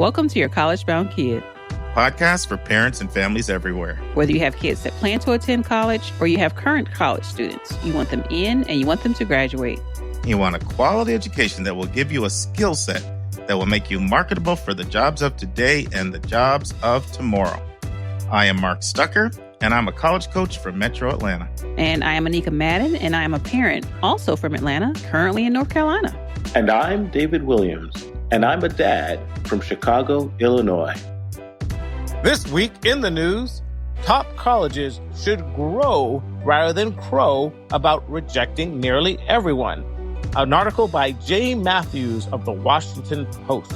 Welcome to Your College Bound Kid, Podcast for parents and families everywhere. Whether you have kids that plan to attend college or you have current college students, you want them in and you want them to graduate. You want a quality education that will give you a skill set that will make you marketable for the jobs of today and the jobs of tomorrow. I am Mark Stucker, and I'm a college coach from Metro Atlanta. And I am Anika Madden, and I am a parent, also from Atlanta, currently in North Carolina. And I'm David Williams, and I'm a dad from Chicago, Illinois. This week in the news, top colleges should grow rather than crow about rejecting nearly everyone. An article by Jay Matthews of the Washington Post.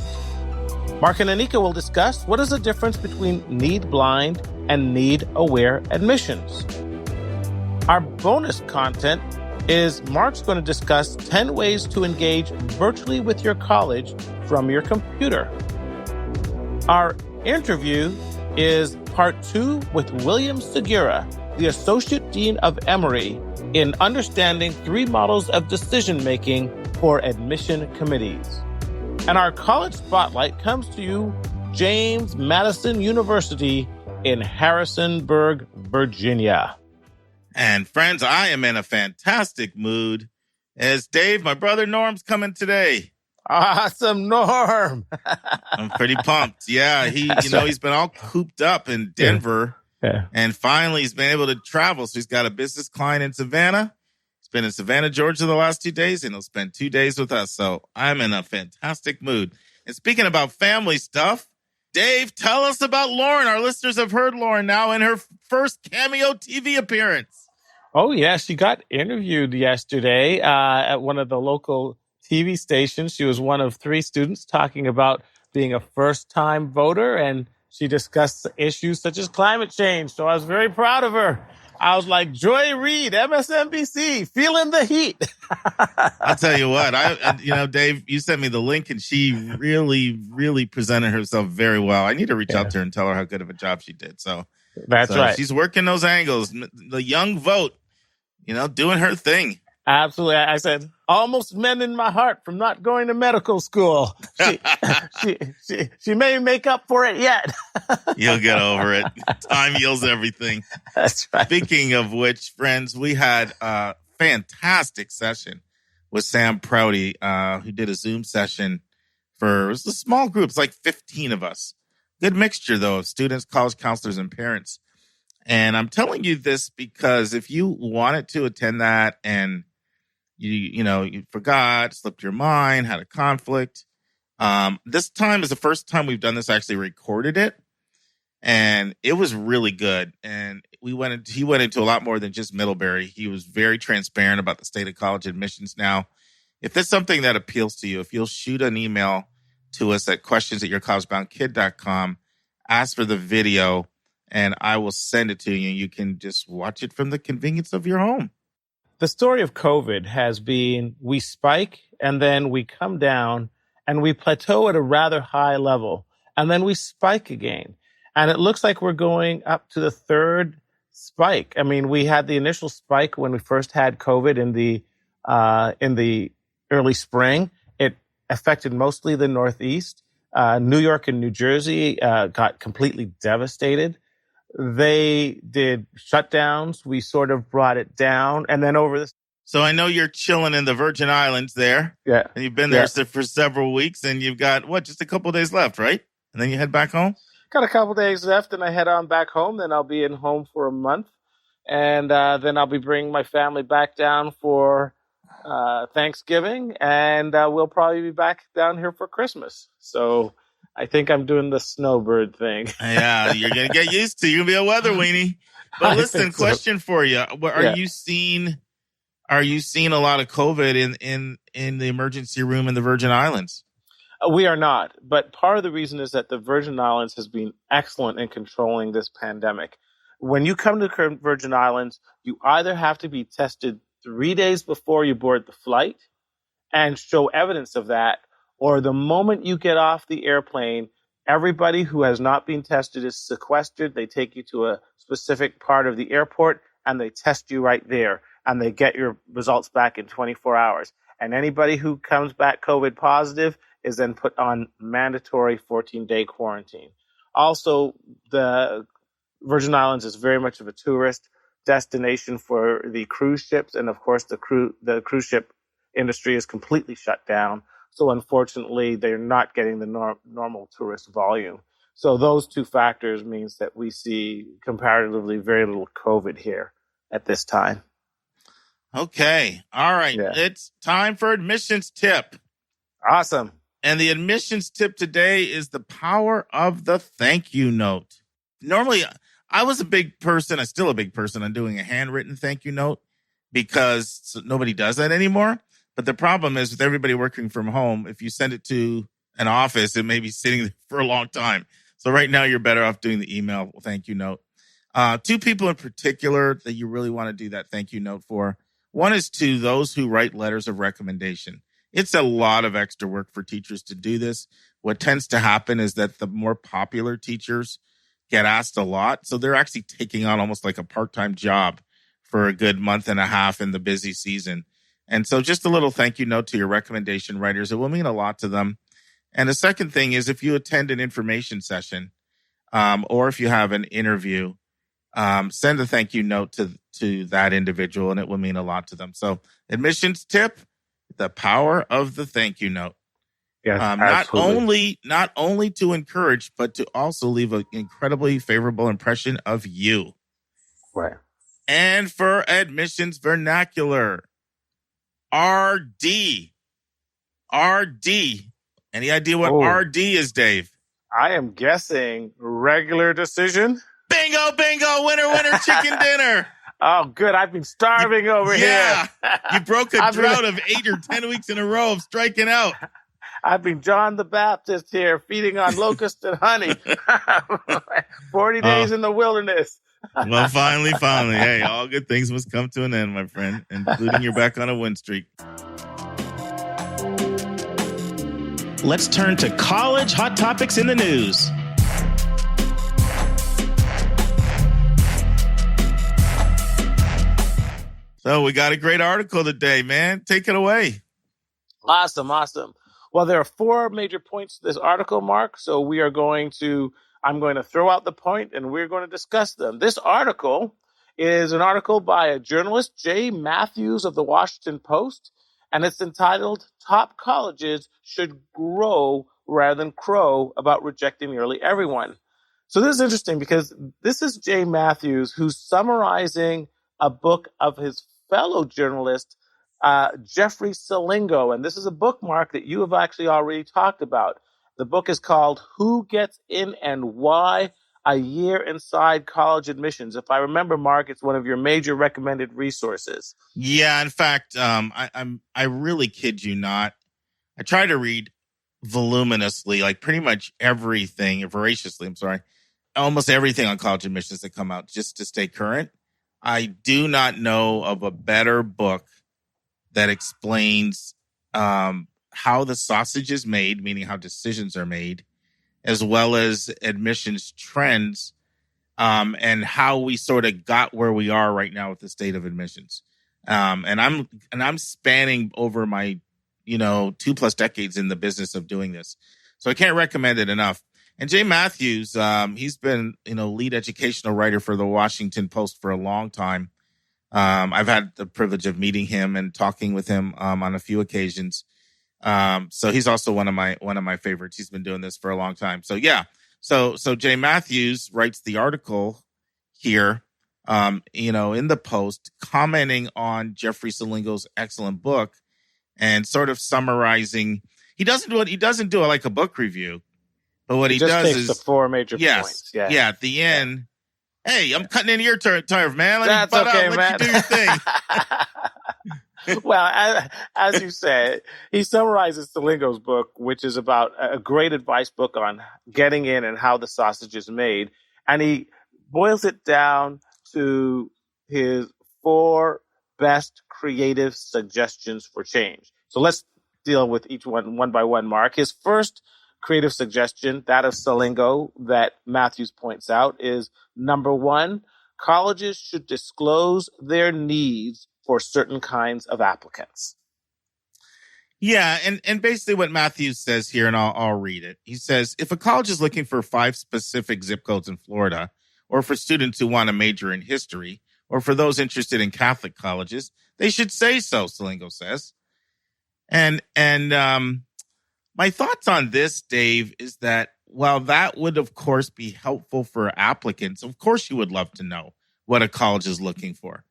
Mark and Anika will discuss what is the difference between need-blind and need-aware admissions. Our bonus content is Mark's going to discuss 10 ways to engage virtually with your college from your computer. Our interview is part 2 with William Segura, the Associate Dean of Emory, in understanding 3 models of decision-making for admission committees. And our college spotlight comes to you, James Madison University in Harrisonburg, Virginia. And friends, I am in a fantastic mood as Dave, my brother Norm's coming today. Awesome, Norm. I'm pretty pumped. Yeah, he's been all cooped up in Denver. Yeah. And finally he's been able to travel. So he's got a business client in Savannah. He's been in Savannah, Georgia the last 2 days, and he'll spend 2 days with us. So I'm in a fantastic mood. And speaking about family stuff, Dave, tell us about Lauren. Our listeners have heard Lauren now in her first cameo TV appearance. Oh, yeah. She got interviewed yesterday at one of the local TV stations. She was one of 3 students talking about being a first-time voter, and she discussed issues such as climate change. So I was very proud of her. I was like, Joy Reid, MSNBC, feeling the heat. I'll tell you what, Dave, you sent me the link, and she really, really presented herself very well. I need to reach out to her and tell her how good of a job she did. So that's right. She's working those angles. The young vote, doing her thing. Absolutely. I said, almost mending my heart from not going to medical school. She may make up for it yet. You'll get over it. Time heals everything. That's right. Speaking of which, friends, we had a fantastic session with Sam Prouty, who did a Zoom session it was a small group. It's like 15 of us. Good mixture, though, of students, college counselors, and parents. And I'm telling you this because if you wanted to attend that and you forgot, slipped your mind, had a conflict. This time is the first time we've done this, actually recorded it. And it was really good. And he went into a lot more than just Middlebury. He was very transparent about the state of college admissions now. If there's something that appeals to you, if you'll shoot an email to us at questions@yourcollegeboundkid.com, ask for the video, and I will send it to you. You can just watch it from the convenience of your home. The story of COVID has been we spike and then we come down and we plateau at a rather high level and then we spike again. And it looks like we're going up to the 3rd spike. I mean, we had the initial spike when we first had COVID in the early spring. It affected mostly the Northeast. New York and New Jersey got completely devastated. They did shutdowns. We sort of brought it down. And then over this. So I know you're chilling in the Virgin Islands there. Yeah. And you've been there for several weeks, and you've got, just a couple of days left, right? And then you head back home? Got a couple of days left, and I head on back home. Then I'll be in home for a month. And then I'll be bringing my family back down for Thanksgiving. And we'll probably be back down here for Christmas. So I think I'm doing the snowbird thing. Yeah, you're going to get used to it. You're going to be a weather weenie. But listen, question for you. Are you seeing a lot of COVID in the emergency room in the Virgin Islands? We are not. But part of the reason is that the Virgin Islands has been excellent in controlling this pandemic. When you come to the Virgin Islands, you either have to be tested 3 days before you board the flight and show evidence of that, or the moment you get off the airplane, everybody who has not been tested is sequestered. They take you to a specific part of the airport and they test you right there, and they get your results back in 24 hours. And anybody who comes back COVID positive is then put on mandatory 14-day quarantine. Also, the Virgin Islands is very much of a tourist destination for the cruise ships, and of course the cruise ship industry is completely shut down. So unfortunately, they're not getting the normal tourist volume. So those two factors means that we see comparatively very little COVID here at this time. Okay. All right. Yeah. It's time for admissions tip. Awesome. And the admissions tip today is the power of the thank you note. Normally, I was a big person. I'm still a big person on doing a handwritten thank you note because nobody does that anymore. But the problem is with everybody working from home, if you send it to an office, it may be sitting there for a long time. So right now you're better off doing the email thank you note. Two people in particular that you really want to do that thank you note for. One is to those who write letters of recommendation. It's a lot of extra work for teachers to do this. What tends to happen is that the more popular teachers get asked a lot. So they're actually taking on almost like a part-time job for a good month and a half in the busy season. And so just a little thank you note to your recommendation writers. It will mean a lot to them. And the second thing is if you attend an information session or if you have an interview, send a thank you note to that individual and it will mean a lot to them. So admissions tip, the power of the thank you note. Yeah, not only to encourage, but to also leave an incredibly favorable impression of you. Right. And for admissions vernacular, RD. Any idea what RD is, Dave? I am guessing regular decision. Bingo, winner, chicken dinner. Oh, good. I've been starving over here. Yeah. You broke a drought of 8 or 10 weeks in a row of striking out. I've been John the Baptist here, feeding on locusts and honey. 40 days in the wilderness. Well, finally. Hey, all good things must come to an end, my friend, including you're back on a win streak. Let's turn to college hot topics in the news. So we got a great article today, man. Take it away. Awesome. Well, there are 4 major points to this article, Mark. So I'm going to throw out the point and we're going to discuss them. This article is an article by a journalist, Jay Matthews of the Washington Post, and it's entitled Top Colleges Should Grow Rather Than Crow About Rejecting Nearly Everyone. So this is interesting because this is Jay Matthews who's summarizing a book of his fellow journalist, Jeffrey Selingo. And this is a bookmark that you have actually already talked about. The book is called Who Gets In and Why? A Year Inside College Admissions. If I remember, Mark, it's one of your major recommended resources. Yeah, in fact, I really kid you not. I try to read voluminously, like pretty much everything, voraciously, almost everything on college admissions that come out just to stay current. I do not know of a better book that explains how the sausage is made, meaning how decisions are made, as well as admissions trends, and how we sort of got where we are right now with the state of admissions. And I'm spanning over my, 2+ decades in the business of doing this. So I can't recommend it enough. And Jay Matthews, he's been, lead educational writer for the Washington Post for a long time. I've had the privilege of meeting him and talking with him on a few occasions. So he's also one of my favorites. He's been doing this for a long time. So yeah. So Jay Matthews writes the article here, in the Post, commenting on Jeffrey Selingo's excellent book and sort of summarizing. He doesn't do it like a book review, but what he does is the 4 major points. Yeah. Yeah. At the end, hey, I'm cutting into your turf, man. That's okay, man. Let you do your thing. Well, as you said, he summarizes Selingo's book, which is about a great advice book on getting in and how the sausage is made. And he boils it down to his 4 best creative suggestions for change. So let's deal with each one by one, Mark. His first creative suggestion, that of Selingo, that Matthews points out, is number 1, colleges should disclose their needs for certain kinds of applicants. Yeah, and basically what Matthews says here, and I'll read it. He says, if a college is looking for 5 specific zip codes in Florida, or for students who want to major in history, or for those interested in Catholic colleges, they should say so, Selingo says. And my thoughts on this, Dave, is that while that would, of course, be helpful for applicants, of course you would love to know what a college is looking for.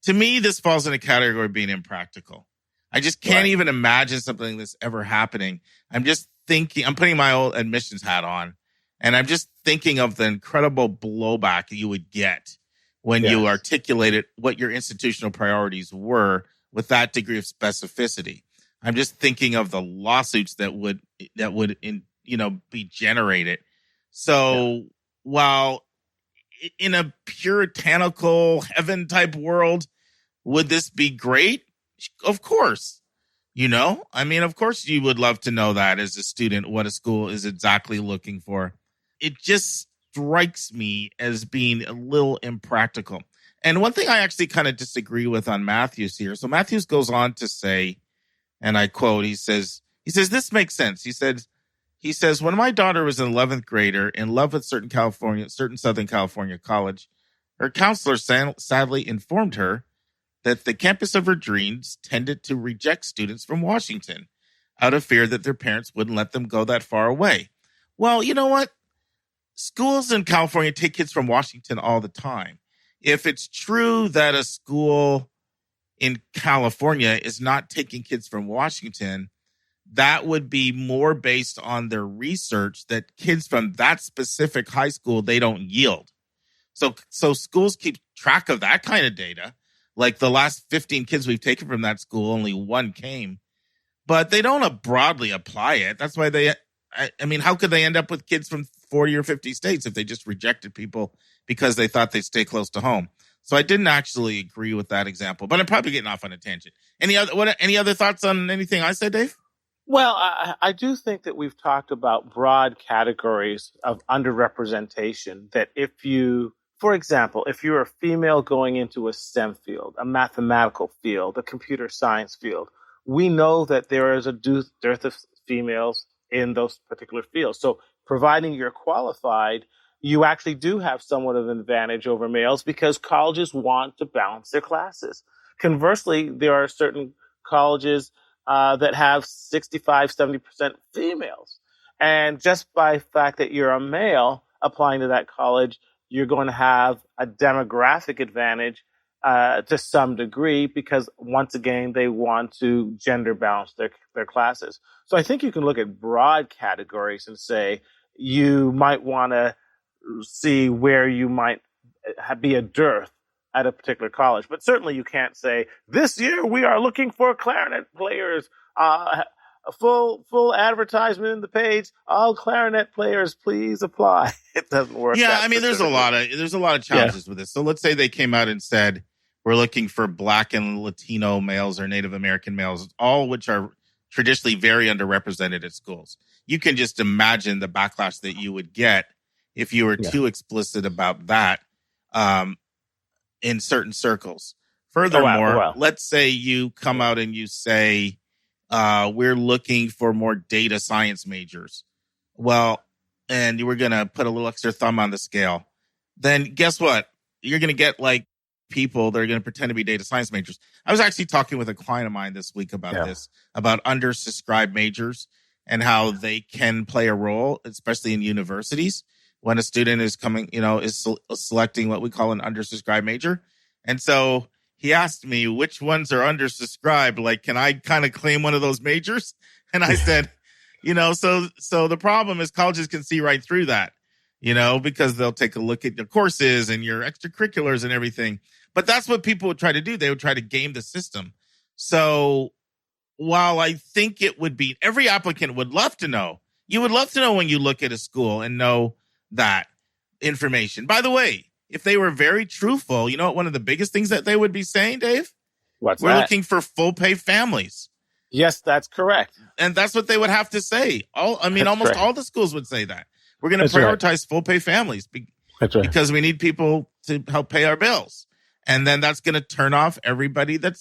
To me, this falls in a category of being impractical. I just can't even imagine something like this ever happening. I'm just thinking, I'm putting my old admissions hat on, and I'm just thinking of the incredible blowback you would get when you articulated what your institutional priorities were with that degree of specificity. I'm just thinking of the lawsuits that would be generated. So while in a puritanical heaven type world, would this be great? Of course. Of course you would love to know that as a student, what a school is exactly looking for. It just strikes me as being a little impractical. And one thing I actually kind of disagree with on Matthews here. So Matthews goes on to say, and I quote, he says, this makes sense. He says, when my daughter was an 11th grader in love with certain Southern California college, her counselor sadly informed her that the campus of her dreams tended to reject students from Washington out of fear that their parents wouldn't let them go that far away. Well, you know what? Schools in California take kids from Washington all the time. If it's true that a school in California is not taking kids from Washington, that would be more based on their research that kids from that specific high school, they don't yield. So schools keep track of that kind of data. Like the last 15 kids we've taken from that school, only 1 came. But they don't broadly apply it. That's why how could they end up with kids from 40 or 50 states if they just rejected people because they thought they'd stay close to home? So I didn't actually agree with that example, but I'm probably getting off on a tangent. Any other thoughts on anything I said, Dave? Well, I do think that we've talked about broad categories of underrepresentation that for example, if you're a female going into a STEM field, a mathematical field, a computer science field, we know that there is a dearth of females in those particular fields. So providing you're qualified, you actually do have somewhat of an advantage over males because colleges want to balance their classes. Conversely, there are certain colleges that have 65, 70% females. And just by the fact that you're a male applying to that college, you're going to have a demographic advantage to some degree because, once again, they want to gender balance their classes. So I think you can look at broad categories and say you might want to see where you might be a dearth at a particular college. But certainly you can't say, this year we are looking for clarinet players, a full advertisement in the page. All clarinet players, please apply. It doesn't work. Yeah, there's a lot of challenges with this. So let's say they came out and said, we're looking for Black and Latino males or Native American males, all which are traditionally very underrepresented at schools. You can just imagine the backlash that you would get if you were too explicit about that in certain circles. Furthermore, let's say you come out and you say, we're looking for more data science majors. Well, and you were going to put a little extra thumb on the scale. Then guess what? You're going to get like people that are going to pretend to be data science majors. I was actually talking with a client of mine this week about this, about undersubscribed majors and how they can play a role, especially in universities, when a student is coming, is selecting what we call an undersubscribed major. And so he asked me which ones are undersubscribed. Like, can I kind of claim one of those majors? And I said, so the problem is colleges can see right through that, because they'll take a look at your courses and your extracurriculars and everything. But that's what people would try to do. They would try to game the system. So while I think it would be, every applicant would love to know. You would love to know when you look at a school and know that information. By the way, if they were very truthful, you know what one of the biggest things that they would be saying, Dave? We're looking for full pay families. Yes, that's correct. And that's what they would have to say. Almost all the schools would say that. We're going to prioritize full pay families because we need people to help pay our bills. And then that's going to turn off everybody that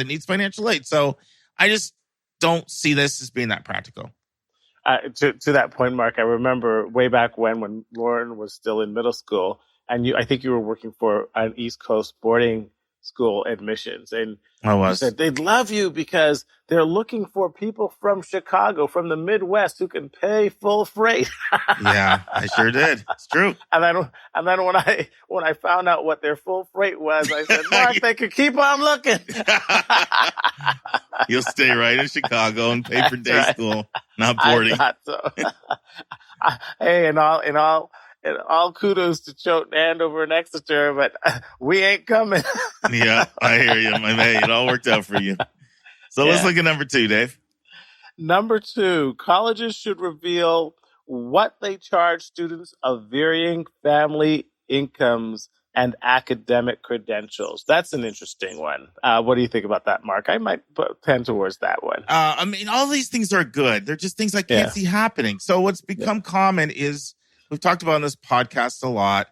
needs financial aid. So I just don't see this as being that practical. To that point, Mark, I remember way back when Lauren was still in middle school, and I think you were working for an East Coast boarding school admissions, and you said they'd love you because they're looking for people from Chicago, from the Midwest, who can pay full freight. Yeah, I sure did. It's true. And then when I found out what their full freight was, I said, Mark, they could keep on looking. You'll stay right in Chicago and pay for day school, not boarding. I thought so. Hey, and all kudos to Choate and Andover and Exeter, but we ain't coming. Yeah, I hear you, my man. It all worked out for you. So let's look at number 2, Dave. Number 2, colleges should reveal what they charge students of varying family incomes and academic credentials. That's an interesting one. What do you think about that, Mark? I might tend towards that one. I mean, all these things are good. They're just things I can't see happening. So what's become common is, we've talked about on this podcast a lot,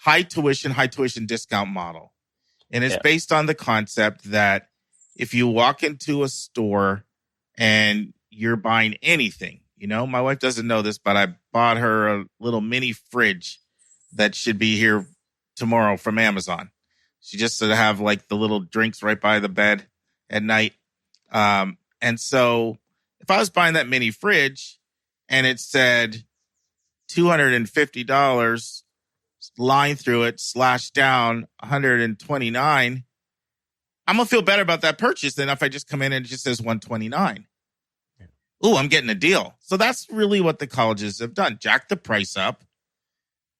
high tuition discount model. And it's based on the concept that if you walk into a store and you're buying anything, my wife doesn't know this, but I bought her a little mini fridge that should be here tomorrow from Amazon. She just sort of have like the little drinks right by the bed at night. And so if I was buying that mini fridge and it said $250, line through it, slash down $129, I'm going to feel better about that purchase than if I just come in and it just says $129. Ooh, I'm getting a deal. So that's really what the colleges have done. Jack the price up.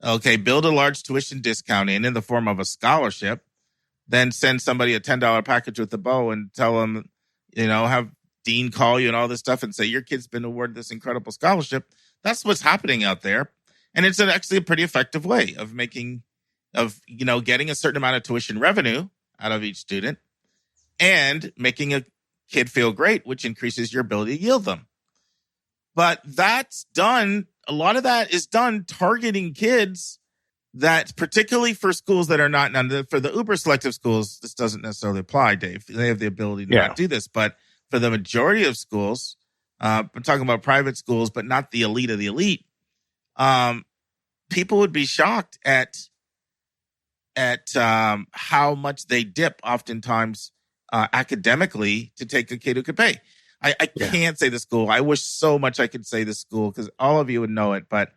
Okay, build a large tuition discount in the form of a scholarship. Then send somebody a $10 package with a bow and tell them, have Dean call you and all this stuff and say, your kid's been awarded this incredible scholarship. That's what's happening out there. And it's actually a pretty effective way of getting a certain amount of tuition revenue out of each student and making a kid feel great, which increases your ability to yield them. But that's done. A lot of that is done targeting kids that, particularly for schools that are not, for the uber selective schools, this doesn't necessarily apply, Dave. They have the ability to not do this. But for the majority of schools, I'm talking about private schools, but not the elite of the elite, people would be shocked at how much they dip oftentimes academically to take a kid who could pay. I can't say the school. I wish so much I could say the school because all of you would know it. But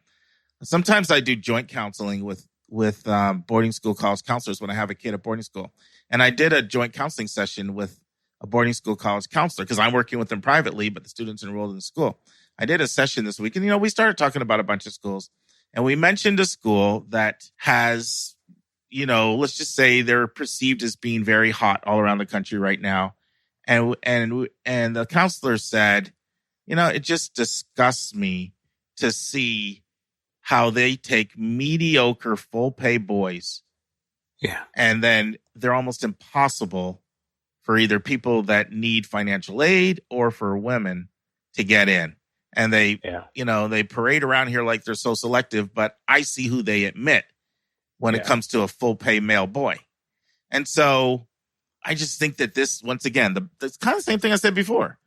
sometimes I do joint counseling with boarding school college counselors when I have a kid at boarding school. And I did a joint counseling session with a boarding school college counselor because I'm working with them privately, but the students enrolled in the school. I did a session this week and, we started talking about a bunch of schools and we mentioned a school that has, let's just say they're perceived as being very hot all around the country right now. And the counselor said, it just disgusts me to see how they take mediocre full pay boys. Yeah. And then they're almost impossible for either people that need financial aid or for women to get in. And they, they parade around here like they're so selective, but I see who they admit when it comes to a full pay male boy. And so I just think that this, once again, it's kind of the same thing I said before.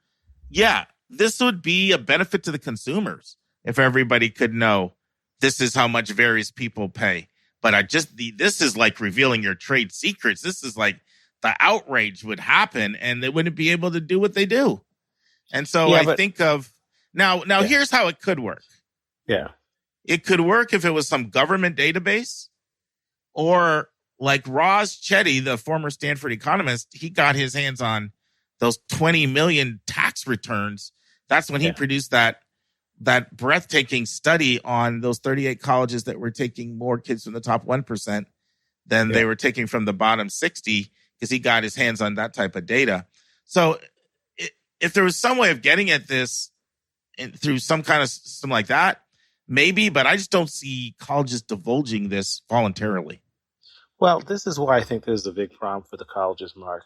Yeah, this would be a benefit to the consumers if everybody could know this is how much various people pay. But this is like revealing your trade secrets. This is like the outrage would happen and they wouldn't be able to do what they do. And so I think of now here's how it could work. Yeah. It could work if it was some government database or like Roz Chetty, the former Stanford economist, he got his hands on those 20 million tax returns. That's when he produced that breathtaking study on those 38 colleges that were taking more kids from the top 1% than they were taking from the bottom 60 because he got his hands on that type of data. So if there was some way of getting at this through some kind of system like that, maybe, but I just don't see colleges divulging this voluntarily. Well, this is why I think there's a big problem for the colleges, Mark.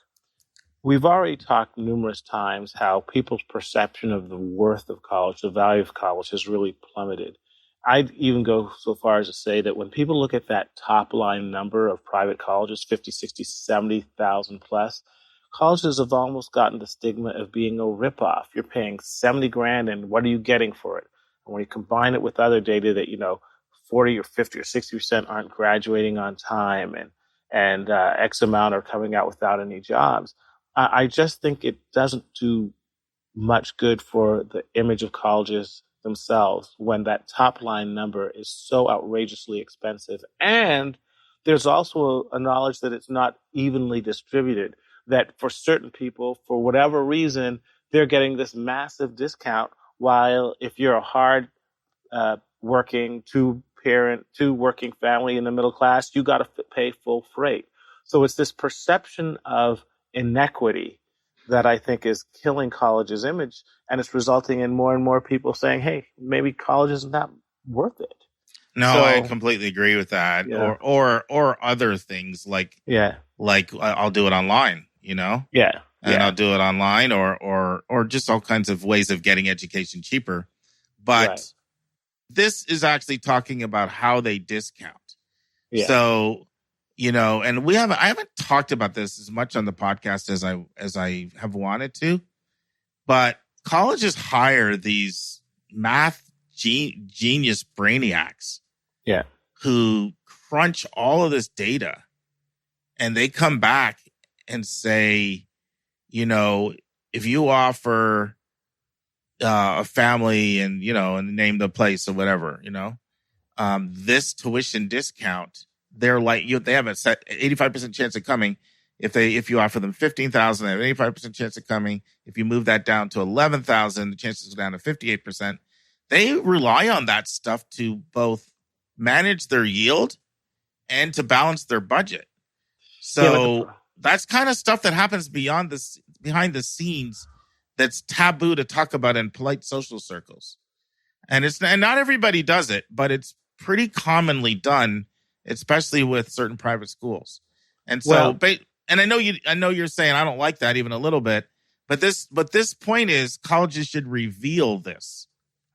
We've already talked numerous times how people's perception of the worth of college, the value of college, has really plummeted. I'd even go so far as to say that when people look at that top line number of private colleges, 50, 60, 70,000 plus, colleges have almost gotten the stigma of being a ripoff. You're paying $70,000, and what are you getting for it? And when you combine it with other data that 40 or 50 or 60% aren't graduating on time, and X amount are coming out without any jobs, I just think it doesn't do much good for the image of colleges themselves when that top line number is so outrageously expensive. And there's also a knowledge that it's not evenly distributed, that for certain people, for whatever reason, they're getting this massive discount, while if you're a hard working two working family in the middle class, you got to pay full freight. So it's this perception of inequity that I think is killing college's image, and it's resulting in more and more people saying, hey, maybe college is not worth it. No, So, I completely agree with that. Yeah. Or other things like I'll do it online, and I'll do it online, or just all kinds of ways of getting education cheaper. But this is actually talking about how they discount. Yeah. So, and I haven't talked about this as much on the podcast as I have wanted to, but colleges hire these math genius brainiacs who crunch all of this data, and they come back and say, if you offer a family and name the place or whatever, this tuition discount, they're like they have a set 85% chance of coming. If you offer them $15,000, they have 85% chance of coming. If you move that down to $11,000, the chances go down to 58%. They rely on that stuff to both manage their yield and to balance their budget. So that's kind of stuff that happens behind the scenes that's taboo to talk about in polite social circles. And not everybody does it, but it's pretty commonly done, especially with certain private schools. And so, and I know you're saying I don't like that even a little bit, but this point is colleges should reveal this.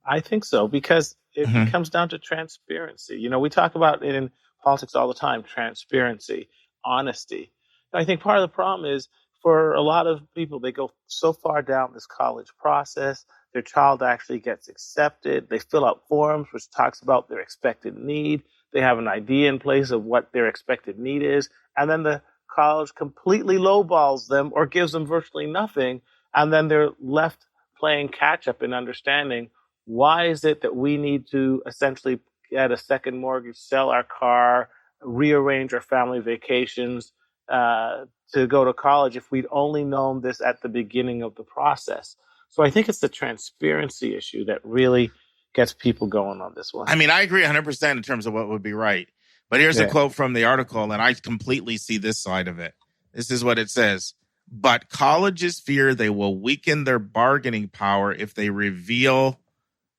I think so, because it comes down to transparency. We talk about it in politics all the time: transparency, honesty. And I think part of the problem is, for a lot of people, they go so far down this college process, their child actually gets accepted. They fill out forms which talks about their expected need. They have an idea in place of what their expected need is. And then the college completely lowballs them or gives them virtually nothing. And then they're left playing catch up and understanding, why is it that we need to essentially get a second mortgage, sell our car, rearrange our family vacations, to go to college if we'd only known this at the beginning of the process. So I think it's the transparency issue that really gets people going on this one. I mean, I agree 100% in terms of what would be right. But here's a quote from the article, and I completely see this side of it. This is what it says. But colleges fear they will weaken their bargaining power if they reveal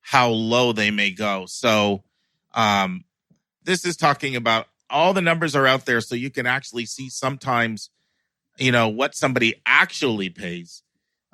how low they may go. So this is talking about all the numbers are out there, so you can actually see sometimes, what somebody actually pays.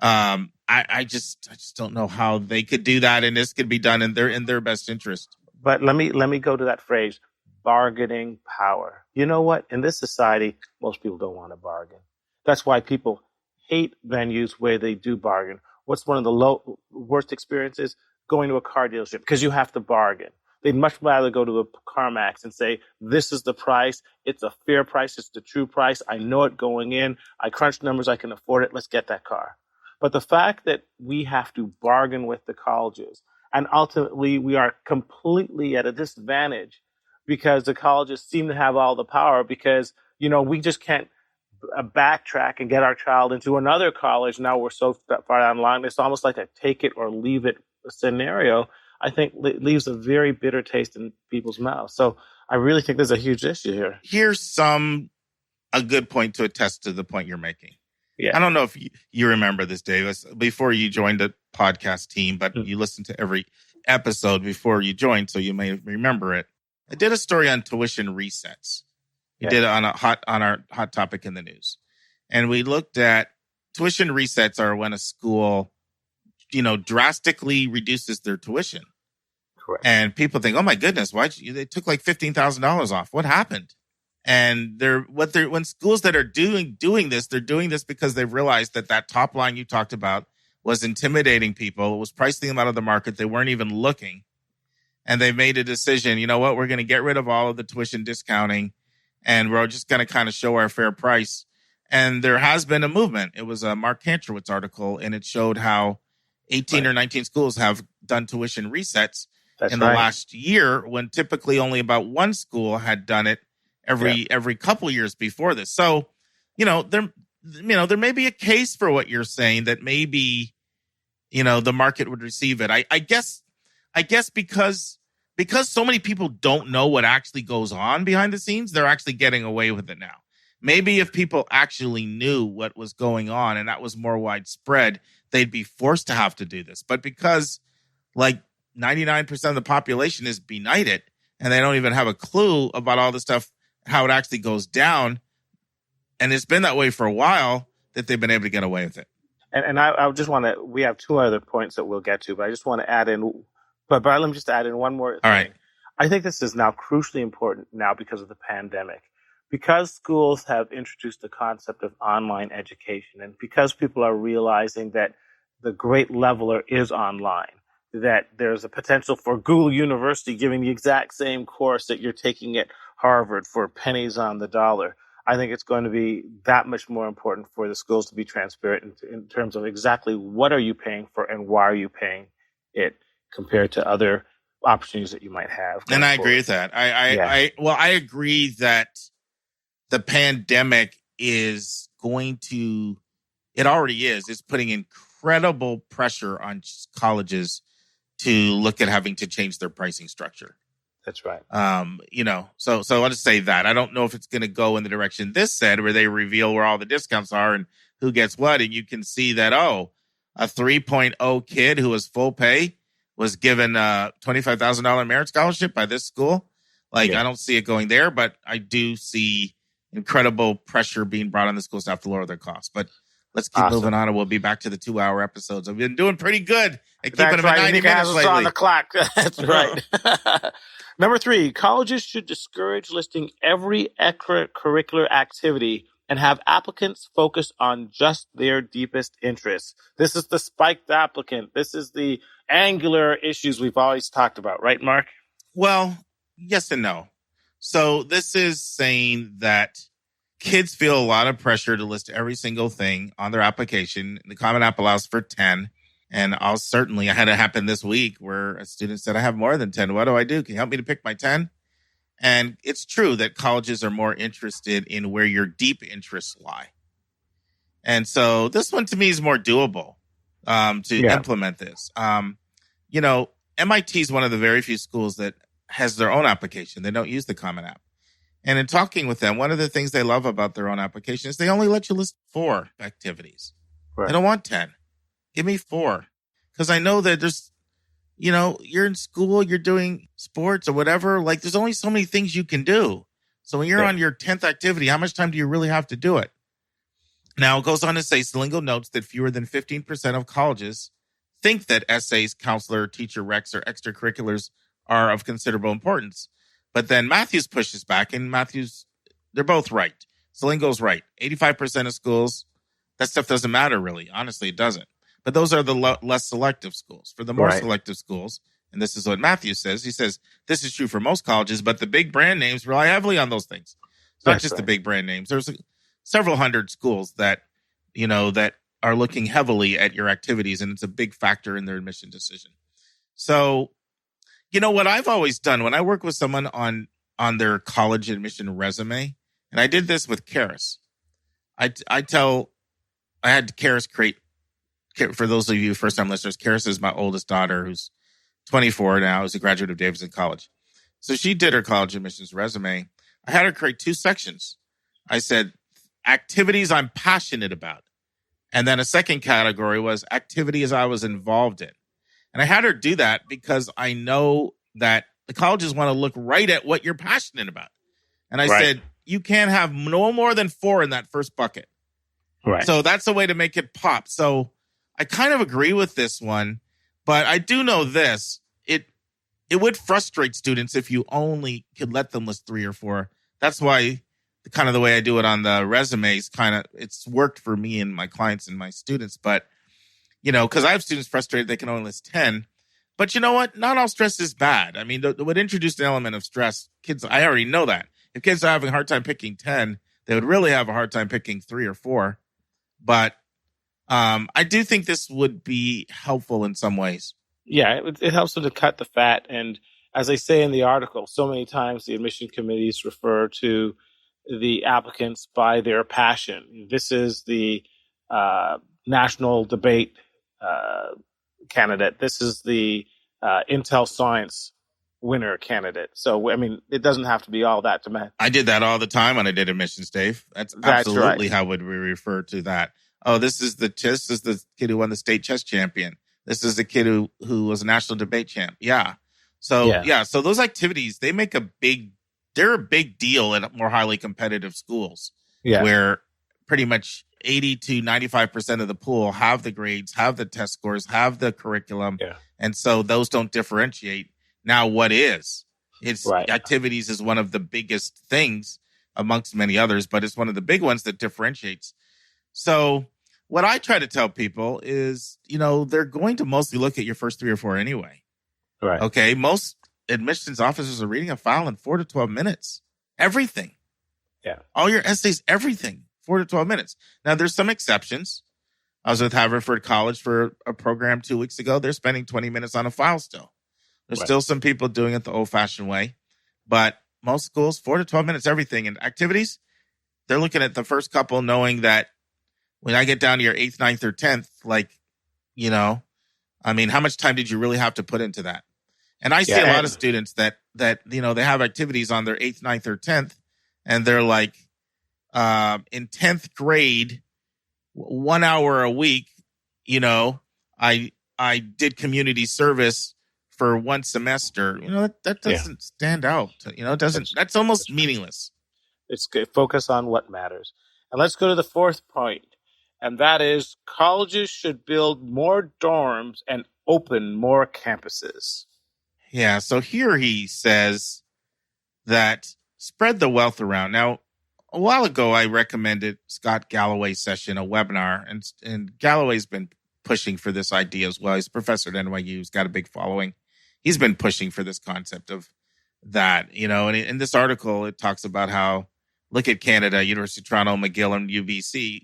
I just don't know how they could do that, and this could be done in their best interest. But let me go to that phrase, bargaining power. You know what? In this society, most people don't want to bargain. That's why people hate venues where they do bargain. What's one of the worst experiences? Going to a car dealership, because you have to bargain. They'd much rather go to the CarMax and say, this is the price. It's a fair price. It's the true price. I know it going in. I crunched numbers. I can afford it. Let's get that car. But the fact that we have to bargain with the colleges, and ultimately we are completely at a disadvantage because the colleges seem to have all the power, because, we just can't backtrack and get our child into another college. Now we're so far down the line. It's almost like a take it or leave it scenario. I think leaves a very bitter taste in people's mouths. So I really think there's a huge issue here. Here's a good point to attest to the point you're making. Yeah. I don't know if you remember this, Davis, before you joined the podcast team, but you listened to every episode before you joined, so you may remember it. I did a story on tuition resets. We did it on our hot topic in the news. And we looked at tuition resets are when a school, drastically reduces their tuition. Correct. And people think, oh my goodness, they took like $15,000 off. What happened? And when schools that are doing this, they're doing this because they've realized that top line you talked about was intimidating people. It was pricing them out of the market. They weren't even looking. And they made a decision, you know what, we're going to get rid of all of the tuition discounting and we're just going to kind of show our fair price. And there has been a movement. It was a Mark Kantrowitz article, and it showed how 18 or 19 schools have done tuition resets the last year, when typically only about one school had done it every couple years before this. So, there may be a case for what you're saying, that maybe, the market would receive it. I guess because so many people don't know what actually goes on behind the scenes, they're actually getting away with it now. Maybe if people actually knew what was going on and that was more widespread, they'd be forced to have to do this. But because 99% of the population is benighted and they don't even have a clue about all the stuff, how it actually goes down, and it's been that way for a while, that they've been able to get away with it. And I just want to, we have two other points that we'll get to, but I just want to add in, but let me just add in one more thing. All right. I think this is now crucially important now because of the pandemic. Because schools have introduced the concept of online education, and because people are realizing that the great leveler is online, that there's a potential for Google University giving the exact same course that you're taking at Harvard for pennies on the dollar, I think it's going to be that much more important for the schools to be transparent in terms of exactly what are you paying for and why are you paying it compared to other opportunities that you might have. And I agree with that. I agree that the pandemic is going to, it already is, it's putting incredible pressure on colleges to look at having to change their pricing structure. That's right. So I'll just say that. I don't know if it's going to go in the direction this said, where they reveal where all the discounts are and who gets what. And you can see that, a 3.0 kid who was full pay was given a $25,000 merit scholarship by this school. I don't see it going there, but I do see incredible pressure being brought on the schools to have to lower their costs. But let's keep moving on, and we'll be back to the 2-hour episodes. I've been doing pretty good at keeping them at 90 minutes lately. On the clock. That's right. Number 3, colleges should discourage listing every extracurricular activity and have applicants focus on just their deepest interests. This is the spiked applicant. This is the angular issues we've always talked about, right, Mark? Well, yes and no. So this is saying that kids feel a lot of pressure to list every single thing on their application. The Common App allows for 10. And I had it happen this week where a student said, I have more than 10. What do I do? Can you help me to pick my 10? And it's true that colleges are more interested in where your deep interests lie. And so this one to me is more doable to implement this. MIT is one of the very few schools that has their own application. They don't use the Common App. And in talking with them, one of the things they love about their own application is they only let you list 4 activities. Right. They don't want 10. Give me 4. Because I know that there's, you're in school, you're doing sports or whatever. There's only so many things you can do. So when you're on your 10th activity, how much time do you really have to do it? Now, it goes on to say, Selingo notes that fewer than 15% of colleges think that essays, counselor, teacher recs, or extracurriculars are of considerable importance. But then Matthews pushes back, and they're both right. Selingo's right. 85% of schools, that stuff doesn't matter really. Honestly, it doesn't. But those are the less selective schools. For the more selective schools, and this is what Matthews says, he says, this is true for most colleges, but the big brand names rely heavily on those things. It's not just the big brand names. There's several hundred schools that are looking heavily at your activities, and it's a big factor in their admission decision. So, what I've always done when I work with someone on their college admission resume, and I did this with Karis. I had Karis create, for those of you first-time listeners, Karis is my oldest daughter, who's 24 now, is a graduate of Davidson College. So she did her college admissions resume. I had her create 2 sections. I said, activities I'm passionate about. And then a second category was activities I was involved in. And I had her do that because I know that the colleges want to look right at what you're passionate about. And I said, you can't have no more than 4 in that first bucket. Right. So that's a way to make it pop. So I kind of agree with this one, but I do know this. It would frustrate students if you only could let them list 3 or 4. That's why kind of the way I do it on the resumes, it's worked for me and my clients and my students. But, because I have students frustrated, they can only list 10. But you know what? Not all stress is bad. I mean, it would introduce an element of stress. Kids, I already know that. If kids are having a hard time picking 10, they would really have a hard time picking 3 or 4. But I do think this would be helpful in some ways. Yeah, it helps them to cut the fat. And as I say in the article, so many times the admission committees refer to the applicants by their passion. This is the national debate candidate. This is the Intel Science winner candidate. So, I mean, it doesn't have to be all that to I did that all the time when I did admissions, Dave. That's absolutely right. How would we refer to that? Oh, this is the kid who won the state chess champion. This is the kid who was a national debate champ. Yeah. So, so those activities, they're a big deal at more highly competitive schools where pretty much 80 to 95% of the pool have the grades, have the test scores, have the curriculum. Yeah. And so those don't differentiate. Now, what is? Activities is one of the biggest things amongst many others, but it's one of the big ones that differentiates. So what I try to tell people is, they're going to mostly look at your first 3 or 4 anyway. Right. Okay. Most admissions officers are reading a file in 4 to 12 minutes. Everything. Yeah. All your essays, everything. 4 to 12 minutes. Now, there's some exceptions. I was with Haverford College for a program 2 weeks ago. They're spending 20 minutes on a file still. There's still some people doing it the old-fashioned way. But most schools, 4 to 12 minutes, everything. And activities, they're looking at the first couple knowing that when I get down to your 8th, 9th, or 10th, how much time did you really have to put into that? And I see a lot of students that they have activities on their 8th, 9th, or 10th, and they're like, in 10th grade, 1 hour a week, I did community service for 1 semester. That doesn't stand out. That's almost meaningless. It's good. Focus on what matters. And let's go to the 4th point. And that is colleges should build more dorms and open more campuses. Yeah. So here he says that spread the wealth around. Now, a while ago, I recommended Scott Galloway's session, a webinar, and Galloway's been pushing for this idea as well. He's a professor at NYU. He's got a big following. He's been pushing for this concept of that, and in this article, it talks about how, look at Canada, University of Toronto, McGill, and UBC,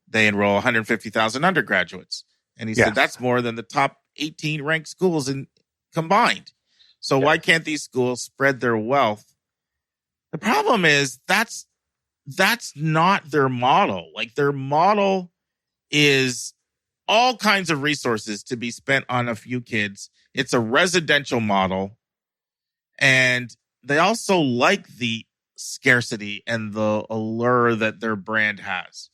they enroll 150,000 undergraduates. And he said that's more than the top 18 ranked schools combined. So why can't these schools spread their wealth? The problem is that's not their model. Like, their model is all kinds of resources to be spent on a few kids. It's a residential model. And they also like the scarcity and the allure that their brand has.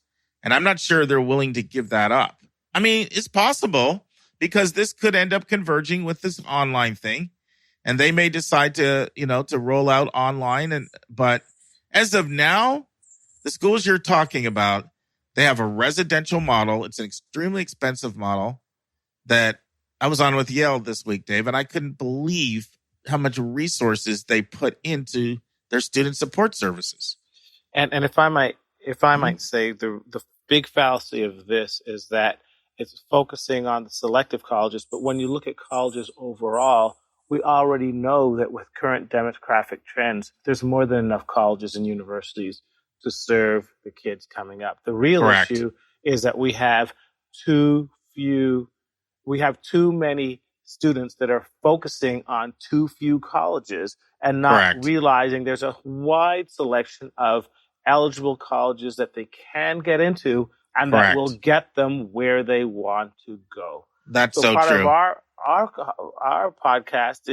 And I'm not sure they're willing to give that up. I mean, it's possible because this could end up converging with this online thing. And they may decide to roll out online. But as of now, the schools you're talking about, they have a residential model. It's an extremely expensive model that I was on with Yale this week, Dave, and I couldn't believe how much resources they put into their student support services. And if I might say, the big fallacy of this is that it's focusing on the selective colleges. But when you look at colleges overall, we already know that with current demographic trends, there's more than enough colleges and universities to serve the kids coming up. The real issue is that we have too many students that are focusing on too few colleges and not realizing there's a wide selection of eligible colleges that they can get into and that will get them where they want to go. That's so part true. Of our podcast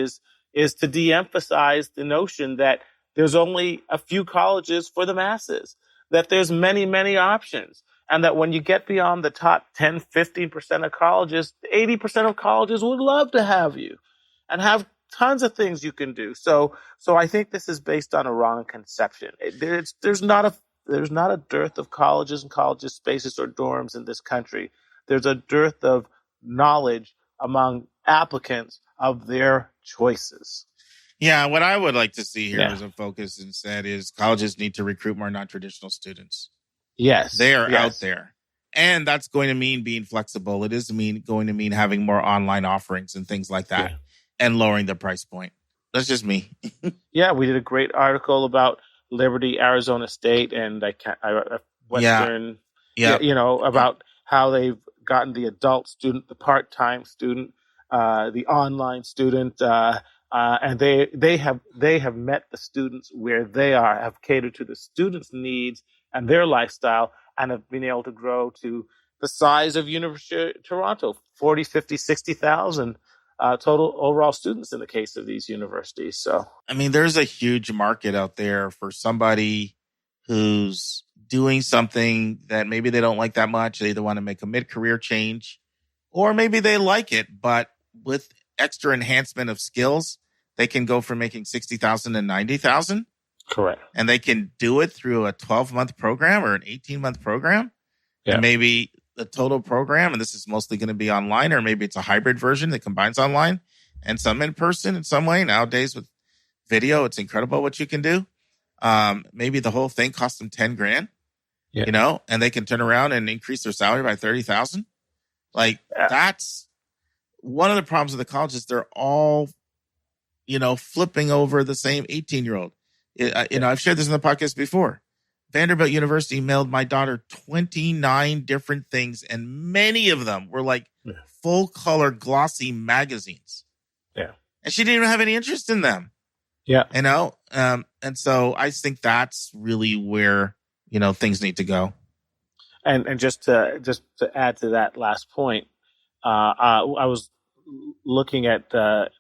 is to de-emphasize the notion that there's only a few colleges for the masses, that there's many, many options, and that when you get beyond the top 10, 15% of colleges, 80% of colleges would love to have you and have tons of things you can do. So I think this is based on a wrong conception. There's not a dearth of colleges and college spaces or dorms in this country. There's a dearth of knowledge among applicants of their choices. Yeah, what I would like to see here Yeah. as a focus instead is colleges need to recruit more non-traditional students. Yes. They are yes. out there. And that's going to mean being flexible. It is going to mean having more online offerings and things like that, and lowering the price point. That's just me. Yeah, we did a great article about Liberty, Arizona State, and Western, about how they've gotten the adult student, the part-time student, the online student, and they have met the students where they are, have catered to the students' needs and their lifestyle, and have been able to grow to the size of University of Toronto, 40, 50, 60,000 total overall students in the case of these universities. So, I mean, there's a huge market out there for somebody who's doing something that maybe they don't like that much. They either want to make a mid-career change, or maybe they like it, but with extra enhancement of skills, they can go from making 60,000 to 90,000. Correct. And they can do it through a 12-month program or an 18-month program. Yeah. And maybe the total program, and this is mostly going to be online, or maybe it's a hybrid version that combines online and some in person in some way. Nowadays with video, it's incredible what you can do. Maybe the whole thing costs them $10,000, and they can turn around and increase their salary by 30,000. That's one of the problems with the colleges. They're all, flipping over the same 18-year-old. I've shared this in the podcast before. Vanderbilt University mailed my daughter 29 different things, and many of them were full color glossy magazines. Yeah. And she didn't even have any interest in them. Yeah. And so I think that's really where, things need to go. And just to add to that last point, I was looking at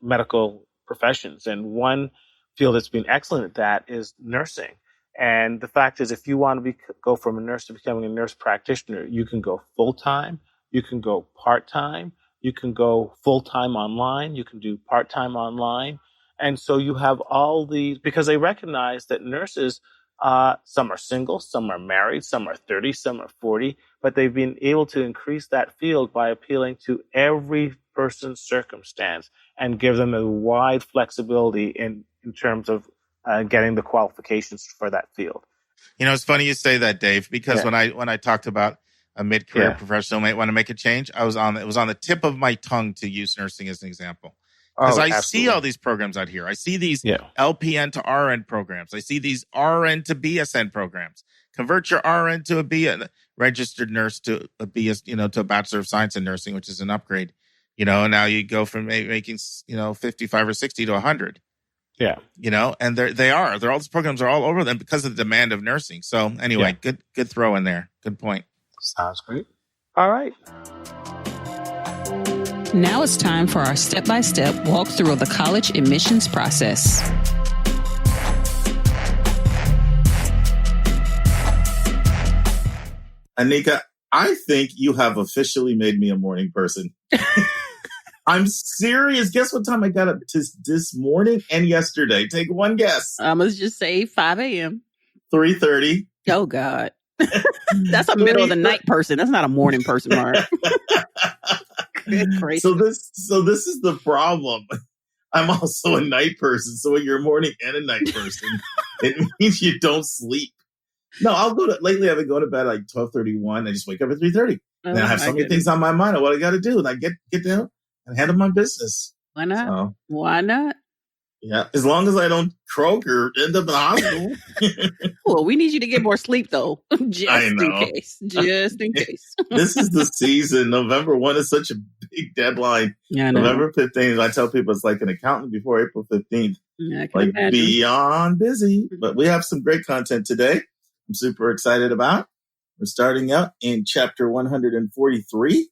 medical professions, and one field that's been excellent at that is nursing. And the fact is, if you want to go from a nurse to becoming a nurse practitioner, you can go full-time, you can go part-time, you can go full-time online, you can do part-time online. And so you have all these, because they recognize that nurses, some are single, some are married, some are 30, some are 40, but they've been able to increase that field by appealing to every person's circumstance and give them a wide flexibility in terms of getting the qualifications for that field. It's funny you say that, Dave, because when I talked about a mid-career professional might want to make a change, it was on the tip of my tongue to use nursing as an example. Because I see all these programs out here. I see these LPN to RN programs. I see these RN to BSN programs. Convert your RN to a registered nurse to a BS, to a Bachelor of Science in Nursing, which is an upgrade. Now you go from making 55 or 60 to 100. Yeah. And all these programs are all over them because of the demand of nursing. So anyway, good throw in there. Good point. Sounds great. All right. Now it's time for our step-by-step walkthrough of the college admissions process. Anika, I think you have officially made me a morning person. I'm serious. Guess what time I got up this morning and yesterday? Take one guess. Let's just say 5 a.m. 3:30. Oh, God. That's a middle of the night person. That's not a morning person, Mark. Good gracious. So this is the problem. I'm also a night person. So when you're a morning and a night person, it means you don't sleep. No, lately I've been going to bed like 12:31. I just wake up at 3:30. And I have so many things on my mind of what I got to do. And I get down and handle my business. Why not? So, why not? Yeah, as long as I don't croak or end up in the hospital. Well, we need you to get more sleep, though. Just in case. This is the season. November 1 is such a big deadline. Yeah, I know. November 15th, I tell people it's like an accountant before April 15th. Yeah, I can imagine. Beyond busy. But we have some great content today I'm super excited about. We're starting out in chapter 143.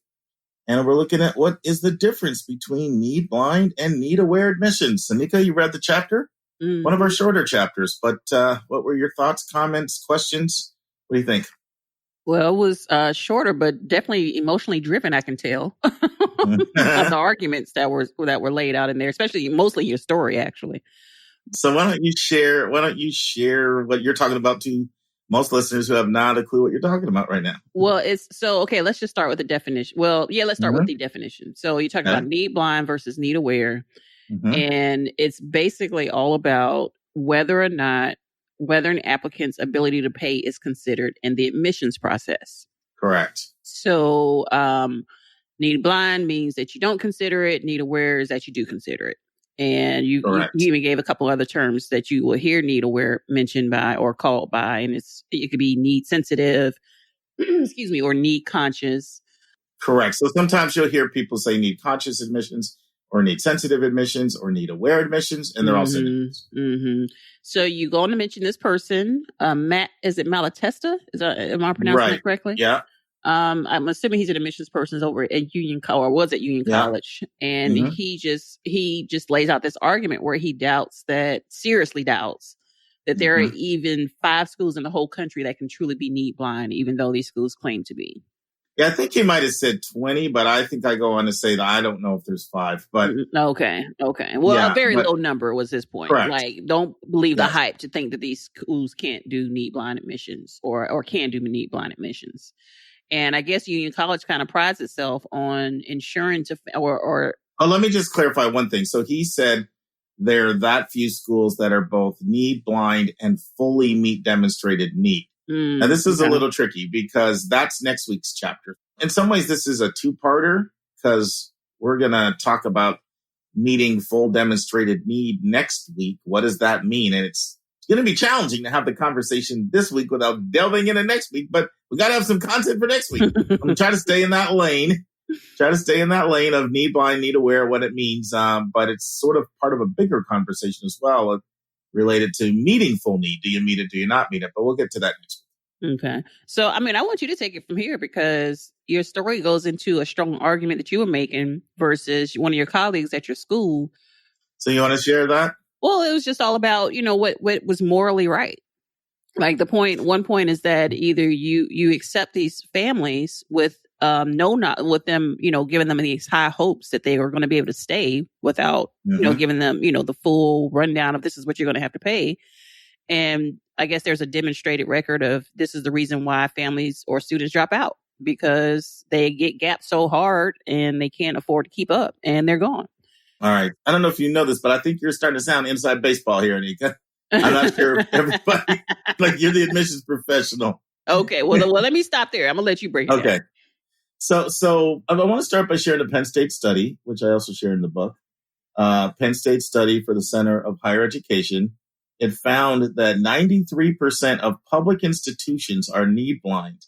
And we're looking at what is the difference between need blind and need aware admissions. Anika, you read the chapter? Mm-hmm. One of our shorter chapters, but what were your thoughts, comments, questions? What do you think? Well, it was shorter, but definitely emotionally driven, I can tell. The arguments that were laid out in there, mostly your story, actually. So why don't you share what you're talking about to most listeners who have not a clue what you're talking about right now? Well, let's just start with the definition. Well, yeah, let's start with the definition. So you're talking about need blind versus need aware. And it's basically all about whether an applicant's ability to pay is considered in the admissions process. Correct. So need blind means that you don't consider it. Need aware is that you do consider it. And you even gave a couple other terms that you will hear need aware mentioned by or called by. And it could be need sensitive, excuse me, or need conscious. Correct. So sometimes you'll hear people say need conscious admissions or need sensitive admissions or need aware admissions, and they're all synonyms. So you go on to mention this person, Matt, is it Malatesta? Am I pronouncing it correctly? Yeah. I'm assuming he's an admissions person over at Union College, or was at Union College. And he just lays out this argument where he seriously doubts that there are even 5 schools in the whole country that can truly be need blind, even though these schools claim to be. Yeah, I think he might have said 20, but I think I go on to say that I don't know if there's 5. But okay. Well, a very low number was his point. Correct. Like, don't believe the hype to think that these schools can't do need blind admissions or can do need blind admissions. And I guess Union College kind of prides itself on ensuring or. Oh, let me just clarify one thing. So he said there are that few schools that are both need blind and fully meet demonstrated need. Now, this is a little tricky because that's next week's chapter. In some ways, this is a 2-parter because we're going to talk about meeting full demonstrated need next week. What does that mean? And it's going to be challenging to have the conversation this week without delving into next week, but we got to have some content for next week. I'm going to try to stay in that lane. Of need blind, need aware, what it means. But it's sort of part of a bigger conversation as well related to meeting full need. Do you meet it? Do you not meet it? But we'll get to that next week. Okay. So, I want you to take it from here because your story goes into a strong argument that you were making versus one of your colleagues at your school. So you want to share that? Well, it was just all about, what was morally right. Like one point is that either you accept these families with with them, giving them these high hopes that they are going to be able to stay without, giving them, the full rundown of this is what you're going to have to pay. And I guess there's a demonstrated record of this is the reason why families or students drop out because they get gapped so hard and they can't afford to keep up and they're gone. All right. I don't know if you know this, but I think you're starting to sound inside baseball here, Anika. I'm not sure if everybody, like you're the admissions professional. Okay. Well, let me stop there. I'm going to let you break it down. So I want to start by sharing a Penn State study, which I also share in the book. Penn State study for the Center of Higher Education. It found that 93% of public institutions are need blind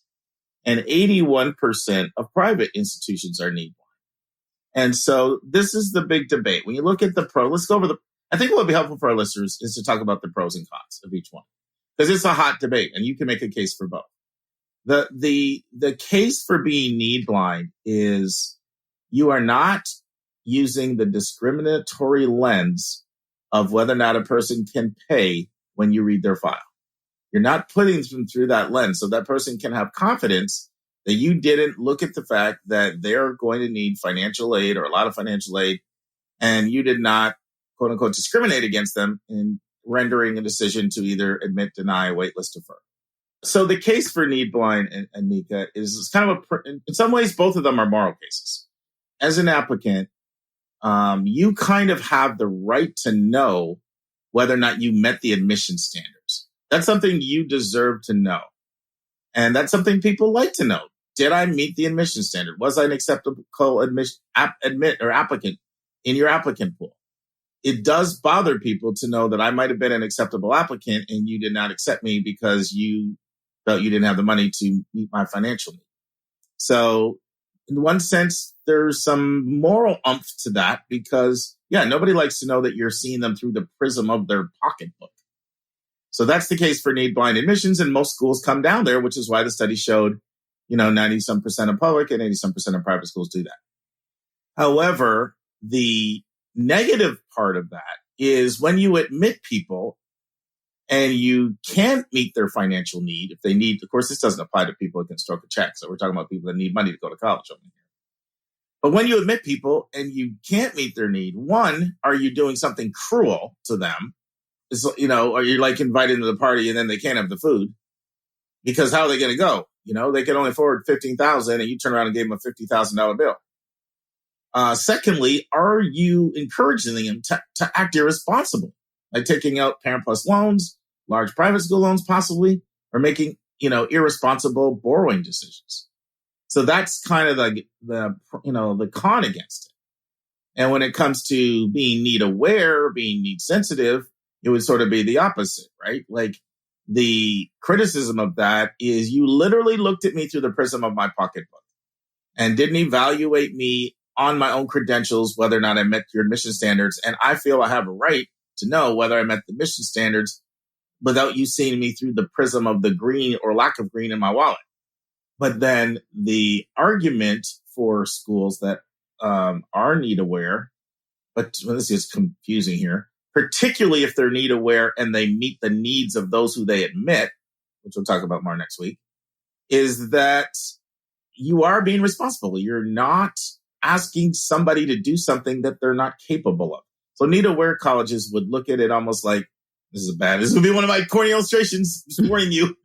and 81% of private institutions are need blind. And so this is the big debate. When you look at the let's go over I think what would be helpful for our listeners is to talk about the pros and cons of each one because it's a hot debate and you can make a case for both. The case for being need blind is you are not using the discriminatory lens of whether or not a person can pay when you read their file. You're not putting them through that lens so that person can have confidence that you didn't look at the fact that they're going to need financial aid or a lot of financial aid and you did not, quote unquote, discriminate against them in rendering a decision to either admit, deny, waitlist, defer. So the case for need blind and Anika is kind of in some ways, both of them are moral cases. As an applicant, you kind of have the right to know whether or not you met the admission standards. That's something you deserve to know. And that's something people like to know. Did I meet the admission standard? Was I an acceptable applicant in your applicant pool? It does bother people to know that I might have been an acceptable applicant and you did not accept me because you felt you didn't have the money to meet my financial need. So in one sense, there's some moral oomph to that because, nobody likes to know that you're seeing them through the prism of their pocketbook. So that's the case for need blind admissions, and most schools come down there, which is why the study showed, 90-some% of public and 80-some% of private schools do that. However, the negative part of that is when you admit people and you can't meet their financial need, if they need, of course, this doesn't apply to people who can stroke a check. So we're talking about people that need money to go to college. But when you admit people and you can't meet their need, one, are you doing something cruel to them? Are you like invited to the party and then they can't have the food? Because how are they going to go? They can only afford $15,000 and you turn around and gave them a $50,000 bill. Secondly, are you encouraging them to act irresponsible? Like taking out Parent Plus loans, large private school loans possibly, or making, irresponsible borrowing decisions. So that's kind of the con against it. And when it comes to being need aware, being need sensitive, it would sort of be the opposite, right? Like the criticism of that is you literally looked at me through the prism of my pocketbook and didn't evaluate me on my own credentials, whether or not I met your admission standards. And I feel I have a right to know whether I met the admission standards without you seeing me through the prism of the green or lack of green in my wallet. But then the argument for schools that are need aware, but this is confusing here, particularly if they're need aware and they meet the needs of those who they admit, which we'll talk about more next week, is that you are being responsible. You're not asking somebody to do something that they're not capable of. So need aware colleges would look at it almost like, this would be one of my corny illustrations this morning, you.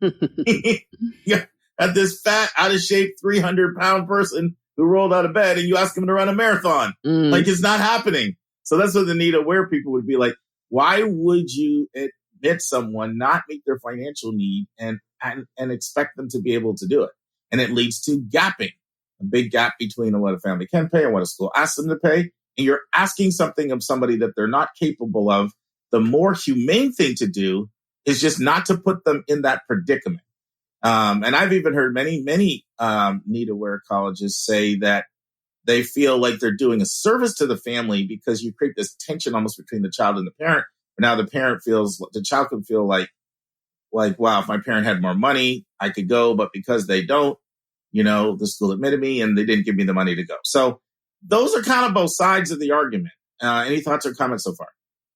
Yeah. At this fat, out of shape, 300-pound person who rolled out of bed and you ask him to run a marathon. Like it's not happening. So that's what the need aware people would be like. Why would you admit someone not meet their financial need and expect them to be able to do it? And it leads to gapping, a big gap between what a family can pay and what a school asks them to pay. And you're asking something of somebody that they're not capable of. The more humane thing to do is just not to put them in that predicament. And I've even heard many need-aware colleges say that they feel like they're doing a service to the family because you create this tension almost between the child and the parent. But now the child can feel like, wow, if my parent had more money, I could go. But because they don't, the school admitted me and they didn't give me the money to go. So those are kind of both sides of the argument. Any thoughts or comments so far?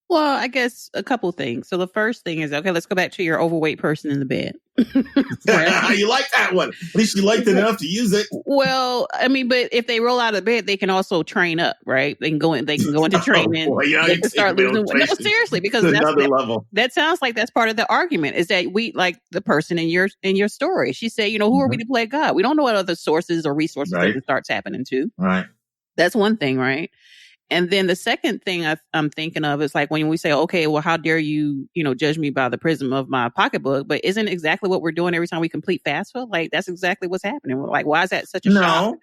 Well, I guess a couple things. So the first thing is, okay, let's go back to your overweight person in the bed. You like that one. At least you liked it enough to use it. Well, I mean, but if they roll out of bed, they can also train up, right? They can go into training. Boy, they can start losing weight. No, seriously, because that's another level. That sounds like that's part of the argument is that we, like the person in your story. She said, who are we to play God? We don't know what other sources or resources they can start tapping into. Right. That's one thing, right? And then the second thing I'm thinking of is like when we say, okay, well, how dare you, judge me by the prism of my pocketbook? But isn't exactly what we're doing every time we complete FAFSA? Like, that's exactly what's happening. Like, why is that such a shock?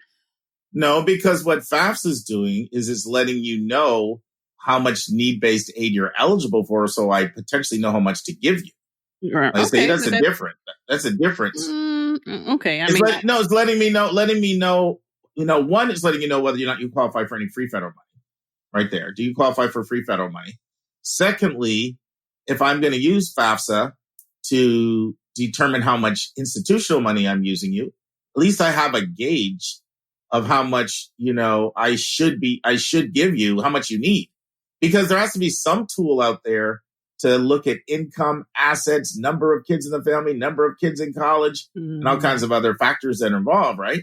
No, because what FAFSA is doing is it's letting you know how much need-based aid you're eligible for, so I potentially know how much to give you. Right. I say that's a difference. That's a difference. Okay. It's letting me know, one is letting you know whether or not you qualify for any free federal money. Right there. Do you qualify for free federal money? Secondly, if I'm going to use FAFSA to determine how much institutional money I'm using you, at least I have a gauge of how much, I should give you, how much you need. Because there has to be some tool out there to look at income, assets, number of kids in the family, number of kids in college, and all kinds of other factors that are involved, right?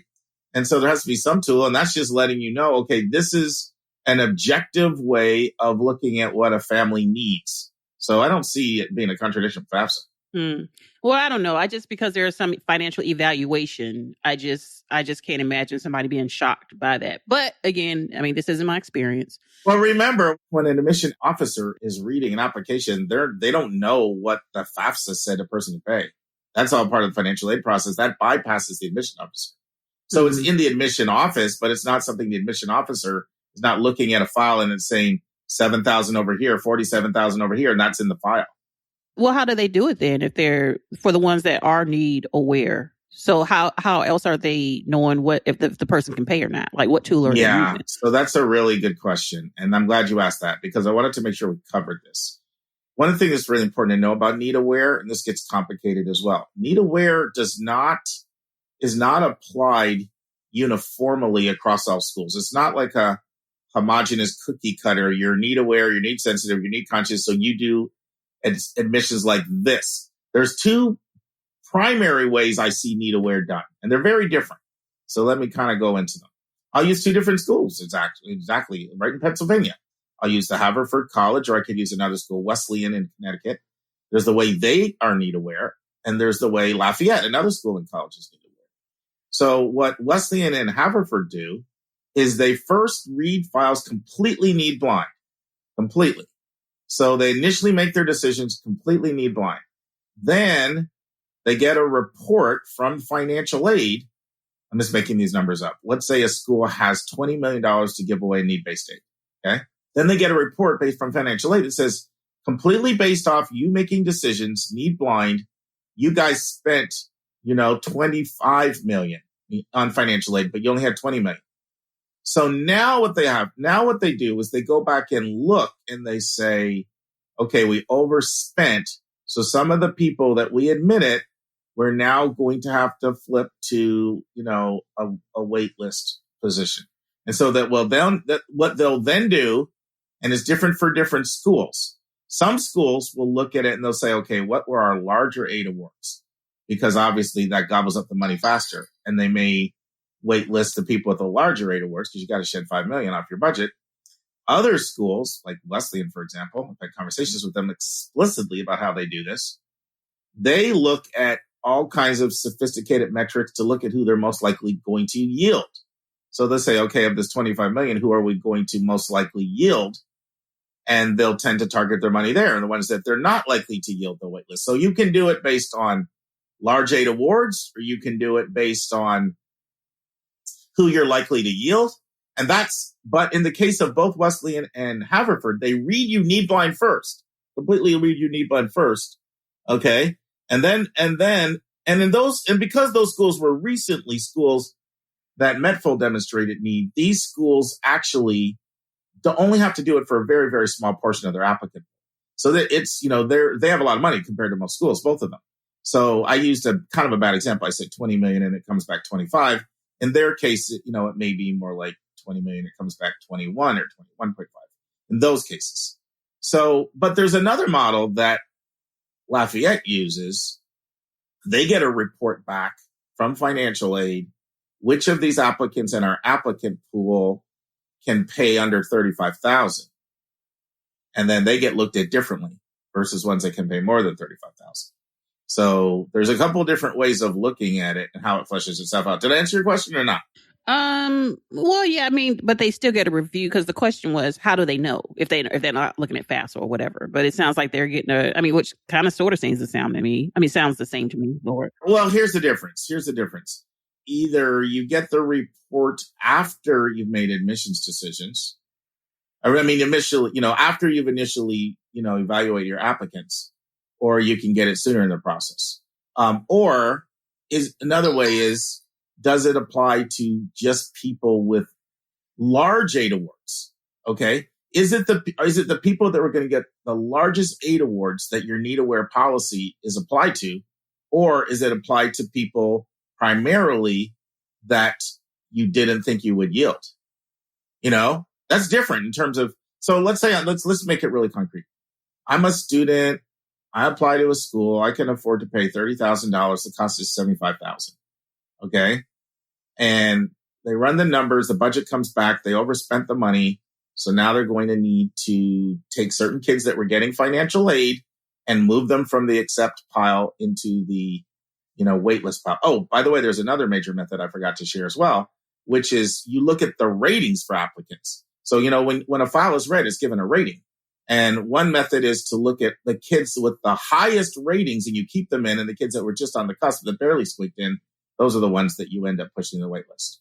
And so there has to be some tool, and that's just letting you know, okay, this is an objective way of looking at what a family needs. So I don't see it being a contradiction with FAFSA. Well, I don't know. Because there is some financial evaluation, I just can't imagine somebody being shocked by that. But again, I mean, this isn't my experience. Well, remember, when an admission officer is reading an application, they don't know what the FAFSA said a person can pay. That's all part of the financial aid process. That bypasses the admission officer. So it's in the admission office, but it's not something the admission officer is not looking at a file and it's saying 7,000 over here, 47,000 over here, and that's in the file. Well, how do they do it then if they're for the ones that are need aware? So how else are they knowing what if the person can pay or not? Like what tool are they using? So that's a really good question. And I'm glad you asked that because I wanted to make sure we covered this. One thing that's really important to know about need aware, and this gets complicated as well. Need aware is not applied uniformly across all schools. It's not like a homogeneous cookie cutter. You're need aware, you're need sensitive, you're need conscious. So you do admissions like this. There's two primary ways I see need aware done, and they're very different. So let me kind of go into them. I'll use two different schools. Exactly right in Pennsylvania. I'll use the Haverford College, or I could use another school, Wesleyan in Connecticut. There's the way they are need aware, and there's the way Lafayette, another school in college, is need aware. So what Wesleyan and Haverford do is they first read files completely need blind. Completely. So they initially make their decisions completely need blind. Then they get a report from financial aid. I'm just making these numbers up. Let's say a school has $20 million to give away need-based aid. Okay. Then they get a report based from financial aid that says, completely based off you making decisions, need blind, you guys spent, 25 million on financial aid, but you only had 20 million. So now what they do is they go back and look and they say, okay, we overspent. So some of the people that we admitted, we're now going to have to flip to, a wait list position. And so what they'll then do, and it's different for different schools. Some schools will look at it and they'll say, okay, what were our larger aid awards? Because obviously that gobbles up the money faster. And they may wait list the people with the larger aid awards because you got to shed $5 million off your budget. Other schools, like Wesleyan, for example, I've had conversations with them explicitly about how they do this. They look at all kinds of sophisticated metrics to look at who they're most likely going to yield. So they'll say, okay, of this 25 million, who are we going to most likely yield? And they'll tend to target their money there. And the ones that they're not likely to yield the wait list. So you can do it based on large aid awards, or you can do it based on who you're likely to yield. But in the case of both Wesleyan and Haverford, they read you need blind first, completely read you need blind first. Okay. And because those schools were recently schools that met full demonstrated need, these schools actually only have to do it for a very, very small portion of their applicant. So that it's, they have a lot of money compared to most schools, both of them. So I used a kind of a bad example. I said 20 million and it comes back 25. In their case, it may be more like 20 million. It comes back 21 or 21.5 in those cases. So, but there's another model that Lafayette uses. They get a report back from financial aid. Which of these applicants in our applicant pool can pay under 35,000? And then they get looked at differently versus ones that can pay more than 35,000. So there's a couple of different ways of looking at it and how it fleshes itself out. Did I answer your question or not? Well, yeah, but they still get a review because the question was, how do they know if they're not looking at FAFSA or whatever? But it sounds like they're getting which kind of sort of seems the sound to me. Sounds the same to me, Lord. Well, here's the difference. Either you get the report after you've made admissions decisions. Initially, after you've initially, evaluate your applicants, or you can get it sooner in the process. Or another way is, does it apply to just people with large aid awards? Okay. Is it the people that were going to get the largest aid awards that your need aware policy is applied to? Or is it applied to people primarily that you didn't think you would yield? That's different in terms of, so let's make it really concrete. I'm a student. I apply to a school. I can afford to pay $30,000. The cost is $75,000. Okay. And they run the numbers. The budget comes back. They overspent the money. So now they're going to need to take certain kids that were getting financial aid and move them from the accept pile into the, waitlist pile. Oh, by the way, there's another major method I forgot to share as well, which is you look at the ratings for applicants. So, when a file is read, it's given a rating. And one method is to look at the kids with the highest ratings and you keep them in, and the kids that were just on the cusp that barely squeaked in, those are the ones that you end up pushing the wait list.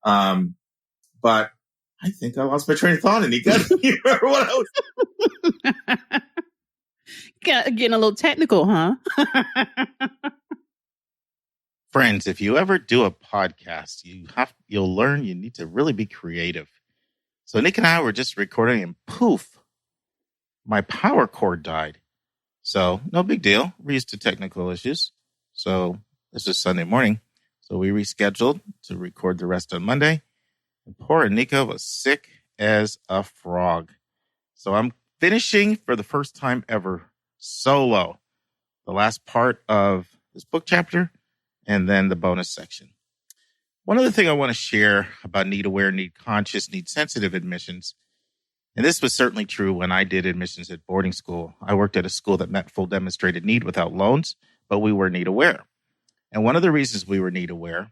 But I think I lost my train of thought, Anika. You remember what I was... Getting a little technical, huh? Friends, if you ever do a podcast, you'll learn you need to really be creative. So Nick and I were just recording and poof, my power cord died. So no big deal. We're used to technical issues. So this is Sunday morning. So we rescheduled to record the rest on Monday. And poor Anika was sick as a frog. So I'm finishing for the first time ever solo the last part of this book chapter and then the bonus section. One other thing I want to share about need aware, need conscious, need sensitive admissions. And this was certainly true when I did admissions at boarding school. I worked at a school that met full demonstrated need without loans, but we were need aware. And one of the reasons we were need aware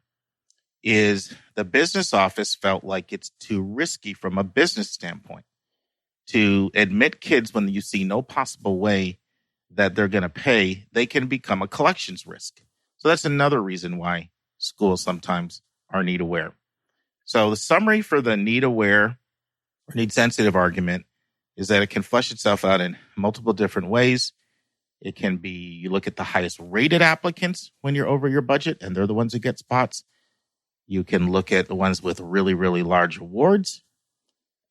is the business office felt like it's too risky from a business standpoint to admit kids when you see no possible way that they're going to pay. They can become a collections risk. So that's another reason why schools sometimes are need aware. So the summary for the need aware or need sensitive argument is that it can flesh itself out in multiple different ways. It can be, you look at the highest rated applicants when you're over your budget, and they're the ones who get spots. You can look at the ones with really, really large awards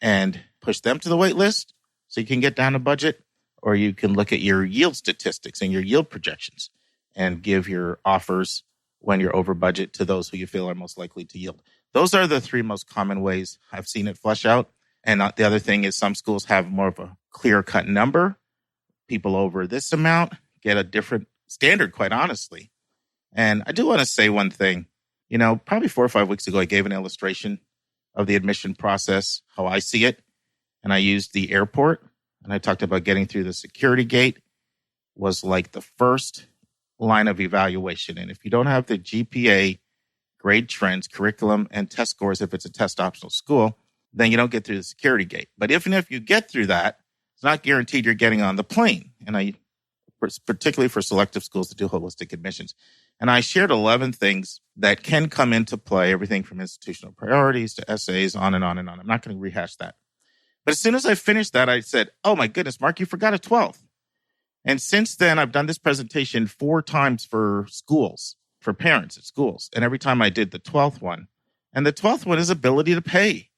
and push them to the wait list so you can get down to budget. Or you can look at your yield statistics and your yield projections and give your offers when you're over budget to those who you feel are most likely to yield. Those are the three most common ways I've seen it flesh out. And the other thing is some schools have more of a clear-cut number. People over this amount get a different standard, quite honestly. And I do want to say one thing. Probably 4 or 5 weeks ago, I gave an illustration of the admission process, how I see it. And I used the airport. And I talked about getting through the security gate was like the first line of evaluation. And if you don't have the GPA, grade trends, curriculum, and test scores, if it's a test optional school, then you don't get through the security gate. But even if you get through that, it's not guaranteed you're getting on the plane. And particularly for selective schools that do holistic admissions. And I shared 11 things that can come into play, everything from institutional priorities to essays, on and on and on. I'm not going to rehash that. But as soon as I finished that, I said, oh my goodness, Mark, you forgot a 12th. And since then, I've done this presentation 4 times for schools, for parents at schools. And every time I did the 12th one. And the 12th one is ability to pay.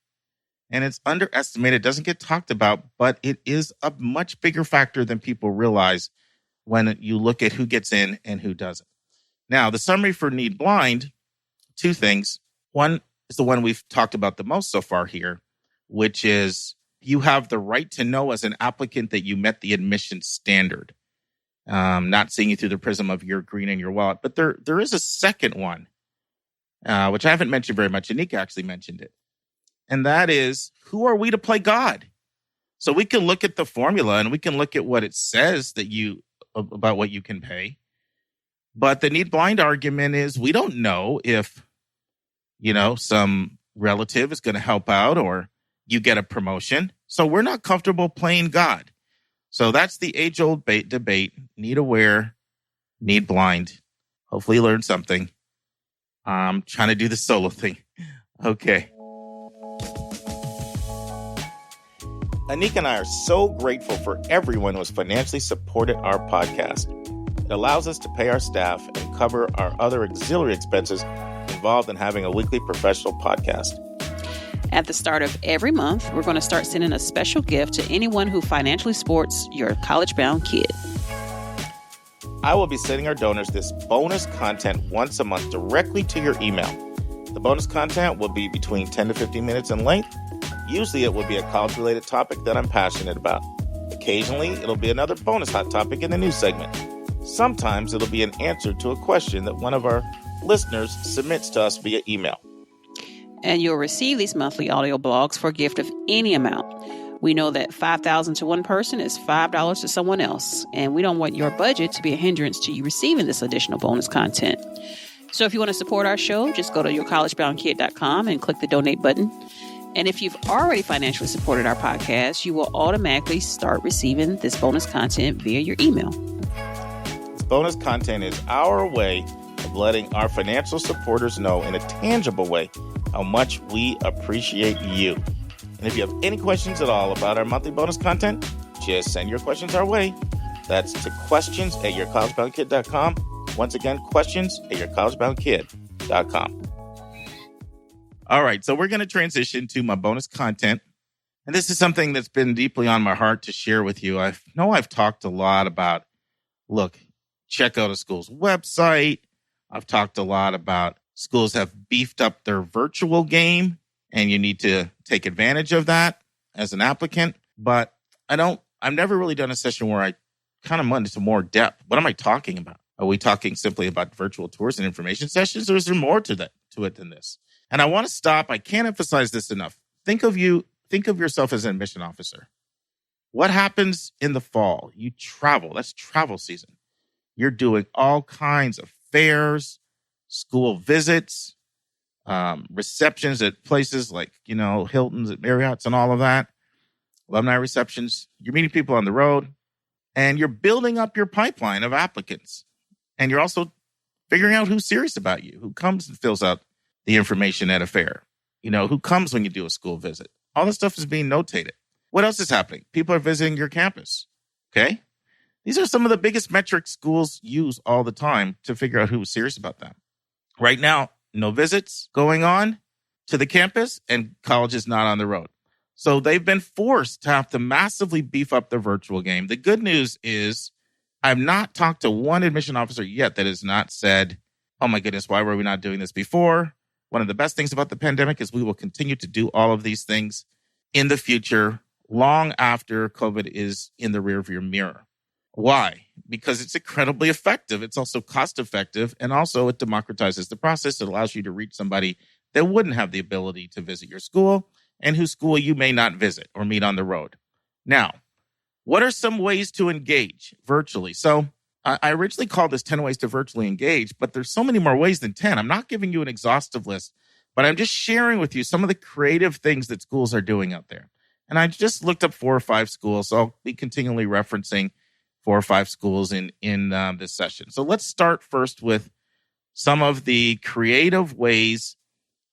And it's underestimated, doesn't get talked about, but it is a much bigger factor than people realize when you look at who gets in and who doesn't. Now, the summary for Need Blind, 2 things. One is the one we've talked about the most so far here, which is you have the right to know as an applicant that you met the admission standard. Not seeing you through the prism of your green and your wallet. But there is a second one, which I haven't mentioned very much. Anika actually mentioned it. And that is, who are we to play God? So we can look at the formula and we can look at what it says about what you can pay. But the Need Blind argument is we don't know if, some relative is going to help out or you get a promotion. So we're not comfortable playing God. So that's the age-old debate. Need aware, need blind. Hopefully you learned something. I'm trying to do the solo thing. Okay. Anika and I are so grateful for everyone who has financially supported our podcast. It allows us to pay our staff and cover our other auxiliary expenses involved in having a weekly professional podcast. At the start of every month, we're going to start sending a special gift to anyone who financially supports your college-bound kid. I will be sending our donors this bonus content once a month directly to your email. The bonus content will be between 10 to 15 minutes in length. Usually it will be a college-related topic that I'm passionate about. Occasionally, it'll be another bonus hot topic in the news segment. Sometimes it'll be an answer to a question that one of our listeners submits to us via email. And you'll receive these monthly audio blogs for a gift of any amount. We know that $5,000 to one person is $5 to someone else, and we don't want your budget to be a hindrance to you receiving this additional bonus content. So if you want to support our show, just go to yourcollegeboundkid.com and click the donate button. And if you've already financially supported our podcast, you will automatically start receiving this bonus content via your email. This bonus content is our way of letting our financial supporters know in a tangible way how much we appreciate you. And if you have any questions at all about our monthly bonus content, just send your questions our way. That's to questions@yourcollegeboundkid.com. Once again, questions@yourcollegeboundkid.com. All right, so we're going to transition to my bonus content. And this is something that's been deeply on my heart to share with you. I know I've talked a lot about, check out a school's website. I've talked a lot about schools have beefed up their virtual game, and you need to take advantage of that as an applicant. But I've never really done a session where I kind of went into more depth. What am I talking about? Are we talking simply about virtual tours and information sessions, or is there more to it than this? And I want to stop. I can't emphasize this enough. Think of yourself as an admission officer. What happens in the fall? You travel. That's travel season. You're doing all kinds of fairs, school visits, receptions at places like, Hilton's, at Marriott's and all of that, alumni receptions. You're meeting people on the road, and you're building up your pipeline of applicants. And you're also figuring out who's serious about you, who comes and fills out the information at a fair, who comes when you do a school visit. All this stuff is being notated. What else is happening? People are visiting your campus. Okay. These are some of the biggest metrics schools use all the time to figure out who's serious about them. Right now, no visits going on to the campus, and college is not on the road. So they've been forced to have to massively beef up their virtual game. The good news is I've not talked to one admission officer yet that has not said, oh my goodness, why were we not doing this before? One of the best things about the pandemic is we will continue to do all of these things in the future, long after COVID is in the rearview mirror. Why? Because it's incredibly effective. It's also cost effective. And also it democratizes the process. It allows you to reach somebody that wouldn't have the ability to visit your school and whose school you may not visit or meet on the road. Now, what are some ways to engage virtually? So I originally called this 10 ways to virtually engage, but there's so many more ways than 10. I'm not giving you an exhaustive list, but I'm just sharing with you some of the creative things that schools are doing out there. And I just looked up 4 or 5 schools, so I'll be continually referencing 4 or 5 schools in this session. So let's start first with some of the creative ways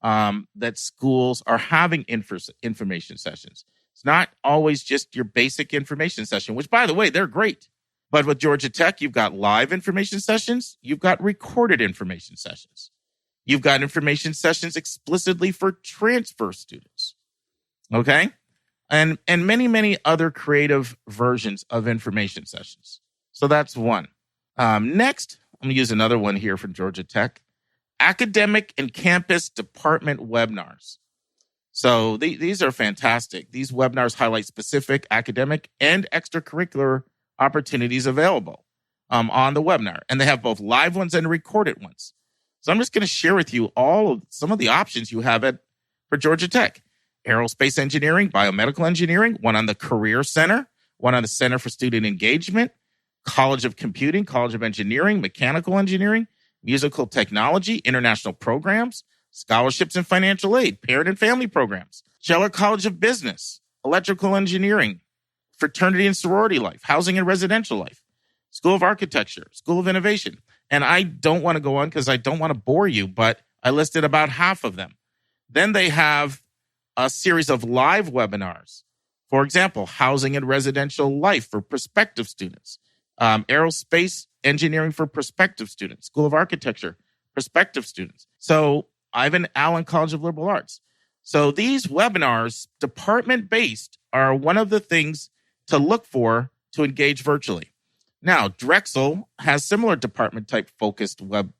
that schools are having information sessions. It's not always just your basic information session, which, by the way, they're great. But with Georgia Tech, you've got live information sessions. You've got recorded information sessions. You've got information sessions explicitly for transfer students. Okay? And many, many other creative versions of information sessions. So that's one. Next, I'm going to use another one here from Georgia Tech. Academic and campus department webinars. So these are fantastic. These webinars highlight specific academic and extracurricular opportunities available on the webinar. And they have both live ones and recorded ones. So I'm just going to share with you some of the options you have for Georgia Tech. Aerospace engineering, biomedical engineering, one on the Career Center, one on the Center for Student Engagement, College of Computing, College of Engineering, Mechanical Engineering, Musical Technology, International Programs, Scholarships and Financial Aid, Parent and Family Programs, Scheller College of Business, Electrical Engineering, Fraternity and Sorority Life, Housing and Residential Life, School of Architecture, School of Innovation. And I don't want to go on because I don't want to bore you, but I listed about half of them. Then they have a series of live webinars. For example, Housing and Residential Life for prospective students, Aerospace Engineering for prospective students, School of Architecture, prospective students. So Ivan Allen College of Liberal Arts. So these webinars, department-based, are one of the things to look for to engage virtually. Now, Drexel has similar department-type focused web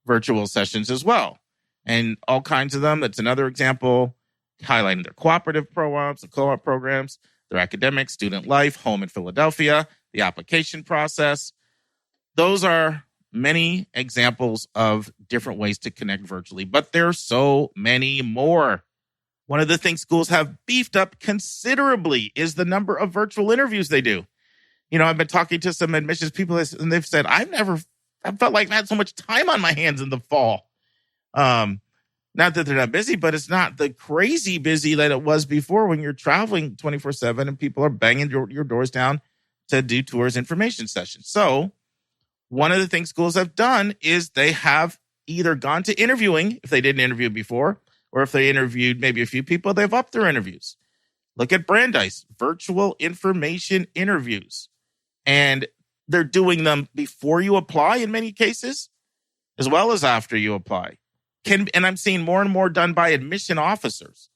virtual sessions as well. And all kinds of them. That's another example, highlighting their cooperative programs and co-op programs, their academic, student life, home in Philadelphia, the application process. Those are many examples of different ways to connect virtually, but there are so many more. One of the things schools have beefed up considerably is the number of virtual interviews they do. I've been talking to some admissions people and they've said, I felt like I had so much time on my hands in the fall. Not that they're not busy, but it's not the crazy busy that it was before when you're traveling 24/7 and people are banging your doors down to do tours, information sessions. So one of the things schools have done is they have either gone to interviewing, if they didn't interview before, or if they interviewed maybe a few people, they've upped their interviews. Look at Brandeis, virtual information interviews. And they're doing them before you apply in many cases, as well as after you apply. And I'm seeing more and more done by admission officers.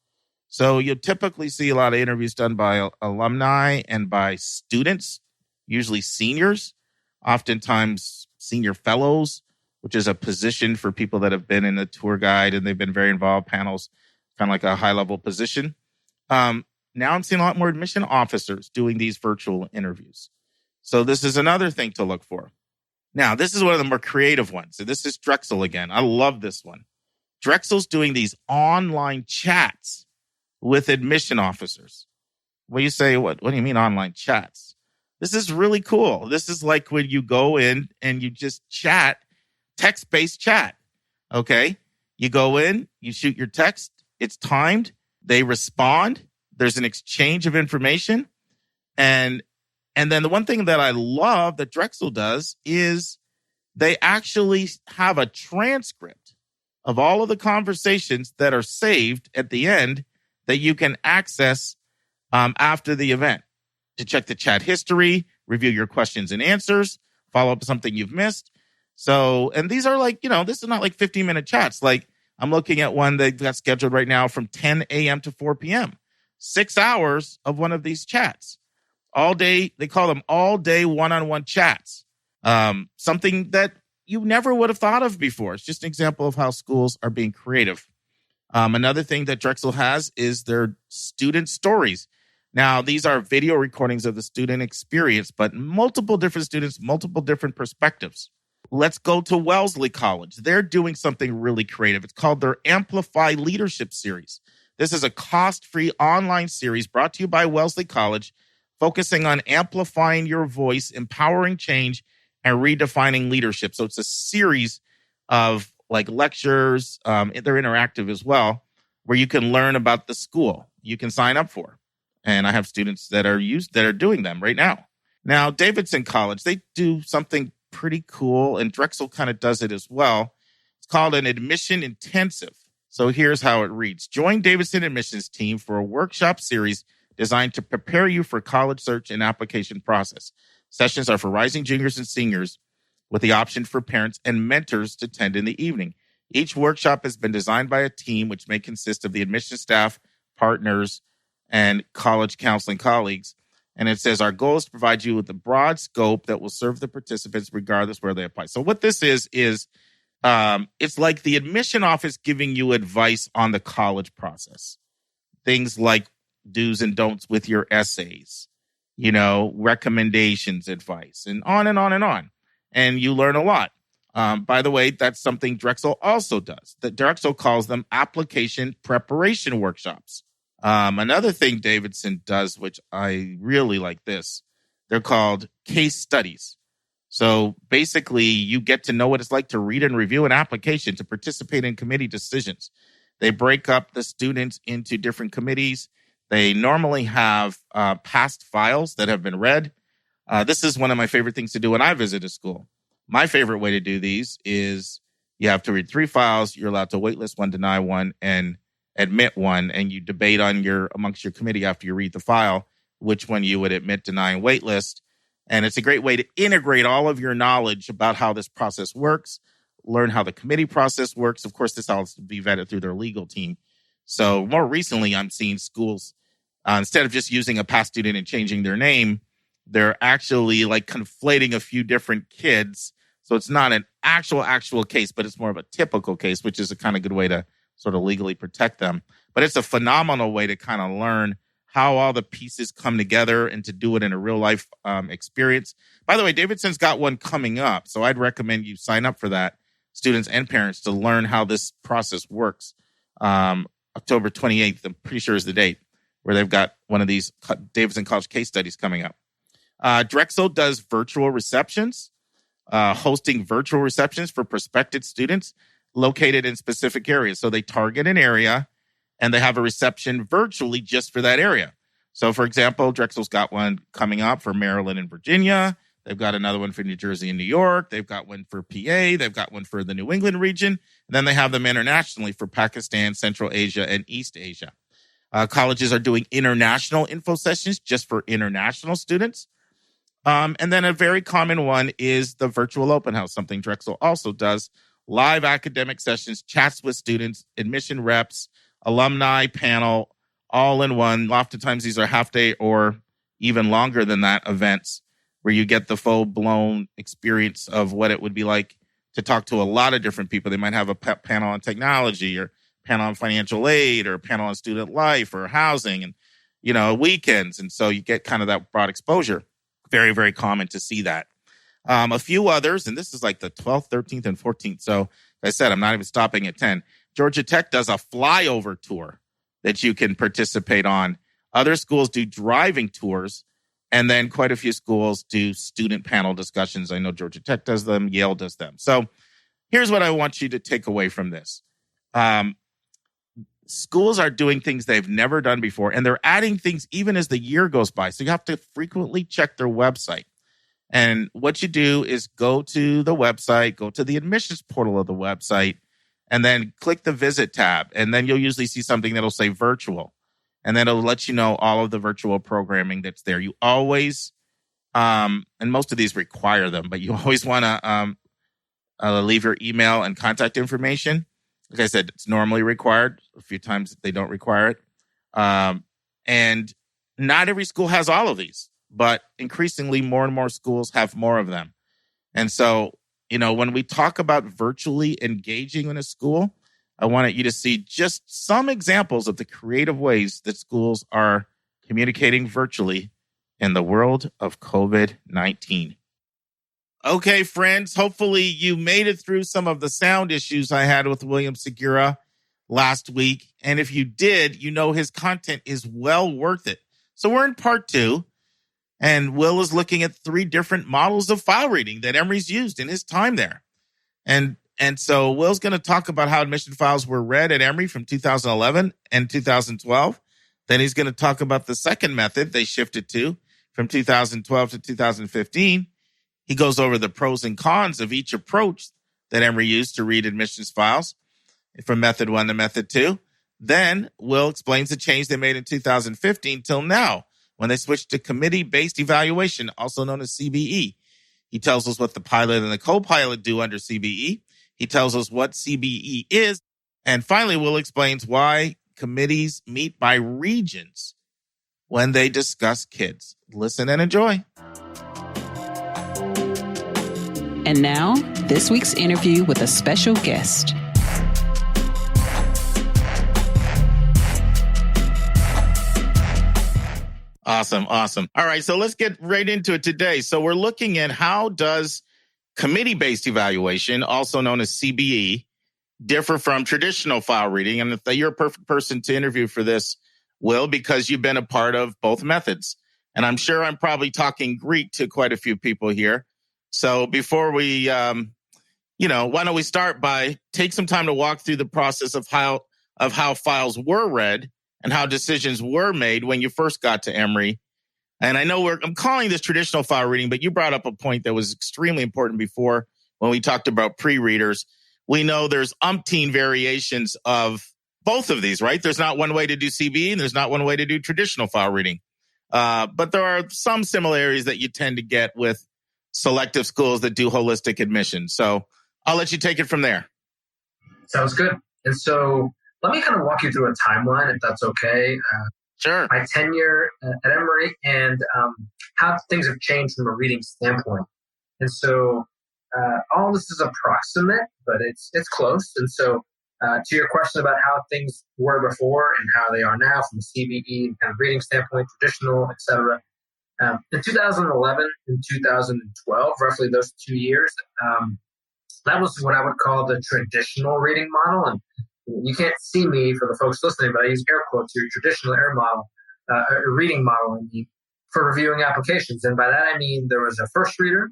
So you'll typically see a lot of interviews done by alumni and by students, usually seniors, oftentimes senior fellows, which is a position for people that have been in a tour guide and they've been very involved, panels, kind of like a high-level position. Now I'm seeing a lot more admission officers doing these virtual interviews. So this is another thing to look for. Now, this is one of the more creative ones. So this is Drexel again. I love this one. Drexel's doing these online chats with admission officers. Well, you say, what do you mean online chats? This is really cool. This is like when you go in and you just chat, text-based chat, okay? You go in, you shoot your text, it's timed, they respond, there's an exchange of information. And then the one thing that I love that Drexel does is they actually have a transcript of all of the conversations that are saved at the end that you can access after the event to check the chat history, review your questions and answers, follow up something you've missed. So, and these are like, this is not like 15-minute chats. Like I'm looking at one that got scheduled right now from 10 a.m. to 4 p.m. 6 hours of one of these chats. All day, they call them all day one-on-one chats. Something that you never would have thought of before. It's just an example of how schools are being creative. Another thing that Drexel has is their student stories. Now, these are video recordings of the student experience, but multiple different students, multiple different perspectives. Let's go to Wellesley College. They're doing something really creative. It's called their Amplify Leadership Series. This is a cost-free online series brought to you by Wellesley College, focusing on amplifying your voice, empowering change, and redefining leadership. So it's a series of like lectures. They're interactive as well, where you can learn about the school. You can sign up for. And I have students that are doing them right now. Now, Davidson College, they do something pretty cool, and Drexel kind of does it as well. It's called an admission intensive. So here's how it reads. Join Davidson admissions team for a workshop series designed to prepare you for college search and application process. Sessions are for rising juniors and seniors with the option for parents and mentors to attend in the evening. Each workshop has been designed by a team which may consist of the admissions staff, partners, and college counseling colleagues. And it says, our goal is to provide you with a broad scope that will serve the participants regardless where they apply. So what this is it's like the admission office giving you advice on the college process. Things like do's and don'ts with your essays, recommendations, advice, and on and on and on. And you learn a lot. By the way, that's something Drexel also does. That Drexel calls them application preparation workshops. Another thing Davidson does, which I really like this, they're called case studies. So basically, you get to know what it's like to read and review an application, to participate in committee decisions. They break up the students into different committees. They normally have past files that have been read. This is one of my favorite things to do when I visit a school. My favorite way to do these is you have to read 3 files. You're allowed to waitlist 1, deny 1, and admit 1, and you debate amongst your committee after you read the file which one you would admit, deny, and waitlist. And it's a great way to integrate all of your knowledge about how this process works, learn how the committee process works. Of course, this all has to be vetted through their legal team. So more recently, I'm seeing schools, instead of just using a past student and changing their name, they're actually like conflating a few different kids. So it's not an actual case, but it's more of a typical case, which is a kind of good way to sort of legally protect them. But it's a phenomenal way to kind of learn how all the pieces come together and to do it in a real life experience. By the way, Davidson's got one coming up, so I'd recommend you sign up for that, students and parents, to learn how this process works. October 28th, I'm pretty sure is the date, where they've got one of these Davidson College case studies coming up. Drexel does virtual receptions, hosting virtual receptions for prospective students located in specific areas. So they target an area and they have a reception virtually just for that area. So, for example, Drexel's got one coming up for Maryland and Virginia. They've got another one for New Jersey and New York. They've got one for PA. They've got one for the New England region. And then they have them internationally for Pakistan, Central Asia, and East Asia. Colleges are doing international info sessions just for international students. And then a very common one is the virtual open house, something Drexel also does. Live academic sessions, chats with students, admission reps, alumni panel, all in one. Oftentimes these are half day or even longer than that events where you get the full-blown experience of what it would be like to talk to a lot of different people. They might have a panel on technology or panel on financial aid or panel on student life or housing and, weekends. And so you get kind of that broad exposure. Very, very common to see that. A few others, and this is like the 12th, 13th, and 14th. So, like I said, I'm not even stopping at 10. Georgia Tech does a flyover tour that you can participate on. Other schools do driving tours, and then quite a few schools do student panel discussions. I know Georgia Tech does them, Yale does them. So here's what I want you to take away from this. schools are doing things they've never done before, and they're adding things even as the year goes by. So you have to frequently check their website. And what you do is go to the website, go to the admissions portal of the website, and then click the visit tab. And then you'll usually see something that'll say virtual. And then it'll let you know all of the virtual programming that's there. You always, and most of these require them, but you always want to leave your email and contact information. Like I said, it's normally required. A few times they don't require it. And not every school has all of these, but increasingly more and more schools have more of them. And so, when we talk about virtually engaging in a school, I wanted you to see just some examples of the creative ways that schools are communicating virtually in the world of COVID-19. Okay, friends, hopefully you made it through some of the sound issues I had with William Segura last week. And if you did, his content is well worth it. So we're in part 2, and Will is looking at 3 different models of file reading that Emory's used in his time there. And so Will's going to talk about how admission files were read at Emory from 2011 and 2012. Then he's going to talk about the second method they shifted to from 2012 to 2015. He goes over the pros and cons of each approach that Emory used to read admissions files from method 1 to method 2. Then Will explains the change they made in 2015 till now, when they switched to committee-based evaluation, also known as CBE. He tells us what the pilot and the co-pilot do under CBE. He tells us what CBE is. And finally, Will explains why committees meet by regions when they discuss kids. Listen and enjoy. And now, this week's interview with a special guest. Awesome. All right, so let's get right into it today. So we're looking at how does committee-based evaluation, also known as CBE, differ from traditional file reading? And you're a perfect person to interview for this, Will, because you've been a part of both methods. And I'm sure I'm probably talking Greek to quite a few people here. So before we, why don't we start by take some time to walk through the process of how files were read and how decisions were made when you first got to Emory. And I know I'm calling this traditional file reading, but you brought up a point that was extremely important before when we talked about pre-readers. We know there's umpteen variations of both of these, right? There's not one way to do CBE and there's not one way to do traditional file reading. But there are some similarities that you tend to get with selective schools that do holistic admission. So I'll let you take it from there. Sounds good. And so let me kind of walk you through a timeline, if that's okay. Sure. My tenure at Emory and how things have changed from a reading standpoint. And so all this is approximate, but it's close. And so to your question about how things were before and how they are now from a CBE kind of reading standpoint, traditional, et cetera. In 2011 and 2012, roughly those 2 years, that was what I would call the traditional reading model. And you can't see me for the folks listening, but I use air quotes here, traditional reading model, for reviewing applications. And by that, I mean there was a first reader,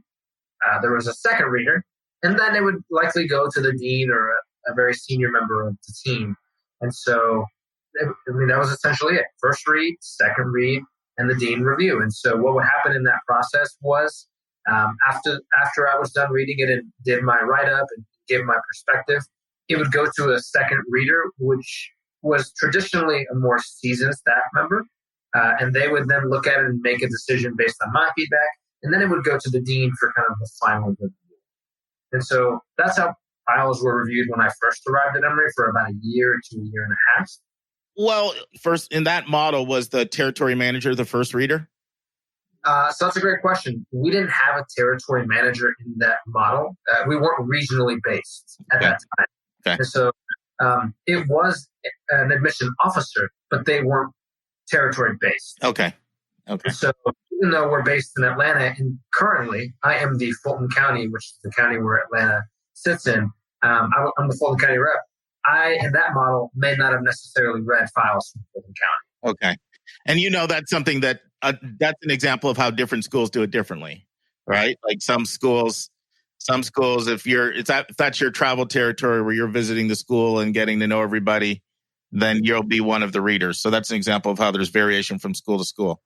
there was a second reader, and then it would likely go to the dean or a very senior member of the team. And so, that was essentially it. First read, second read, and the dean review. And so what would happen in that process was after I was done reading it and did my write-up and gave my perspective, it would go to a second reader, which was traditionally a more seasoned staff member. And they would then look at it and make a decision based on my feedback. And then it would go to the dean for kind of the final review. And so that's how files were reviewed when I first arrived at Emory for about a year to a year and a half. Well, first in that model, was the territory manager the first reader? So that's a great question. We didn't have a territory manager in that model. We weren't regionally based at that time. Okay. And so it was an admission officer, but they weren't territory based. Okay. And so even though we're based in Atlanta, and currently I am the Fulton County, which is the county where Atlanta sits in, I'm the Fulton County rep. I, in that model, may not have necessarily read files from Fulton County. Okay. And that's something that, that's an example of how different schools do it differently, right? Like some schools Some schools, if that's your travel territory where you're visiting the school and getting to know everybody, then you'll be one of the readers. So that's an example of how there's variation from school to school.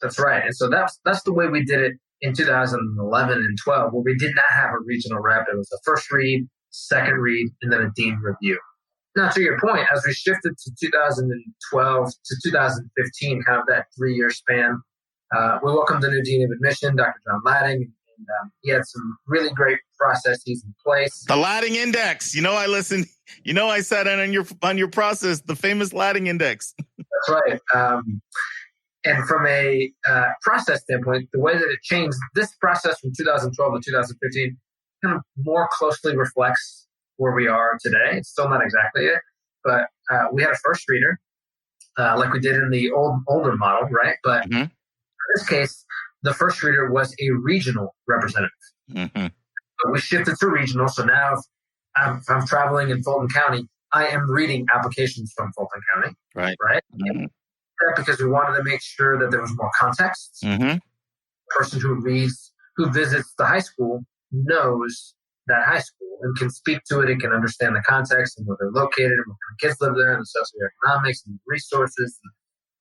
That's right. And so that's the way we did it in 2011 and 12, where we did not have a regional rep. It was a first read, second read, and then a dean review. Now, to your point, as we shifted to 2012 to 2015, kind of that 3-year span, we welcomed the new dean of admission, Dr. John Latting, and he had some really great processes in place. The Latting Index. I listened. I sat in on your process, the famous Latting Index. That's right. And from a process standpoint, the way that it changed, this process from 2012 to 2015 kind of more closely reflects where we are today. It's still not exactly it, but we had a first reader, like we did in the older model, right? But in this case, the first reader was a regional representative. So we shifted to regional. So now if I'm traveling in Fulton County, I am reading applications from Fulton County. Right. Because we wanted to make sure that there was more context. The person who visits the high school knows that high school and can speak to it and can understand the context and where they're located and what kind of kids live there and the socioeconomics and the resources and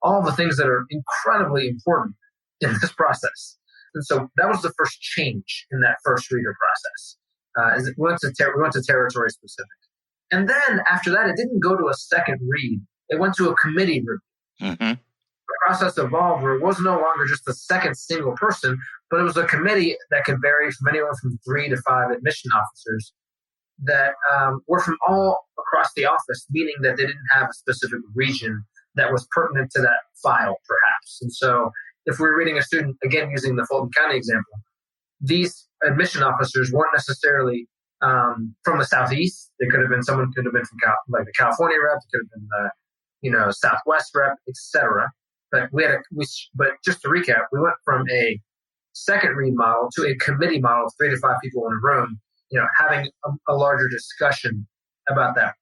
all the things that are incredibly important in this process. And so that was the first change in that first reader process. We went to territory specific. And then after that, it didn't go to a second read. It went to a committee review. The process evolved where it was no longer just a second single person, but it was a committee that could vary from anywhere from 3 to 5 admission officers that were from all across the office, meaning that they didn't have a specific region that was pertinent to that file, perhaps. And so if we're reading a student, again, using the Fulton County example, these admission officers weren't necessarily from the Southeast. Someone could have been from the California rep, it could have been the Southwest rep, etc. But but just to recap, we went from a second read model to a committee model of 3 to 5 people in a room, having a larger discussion about that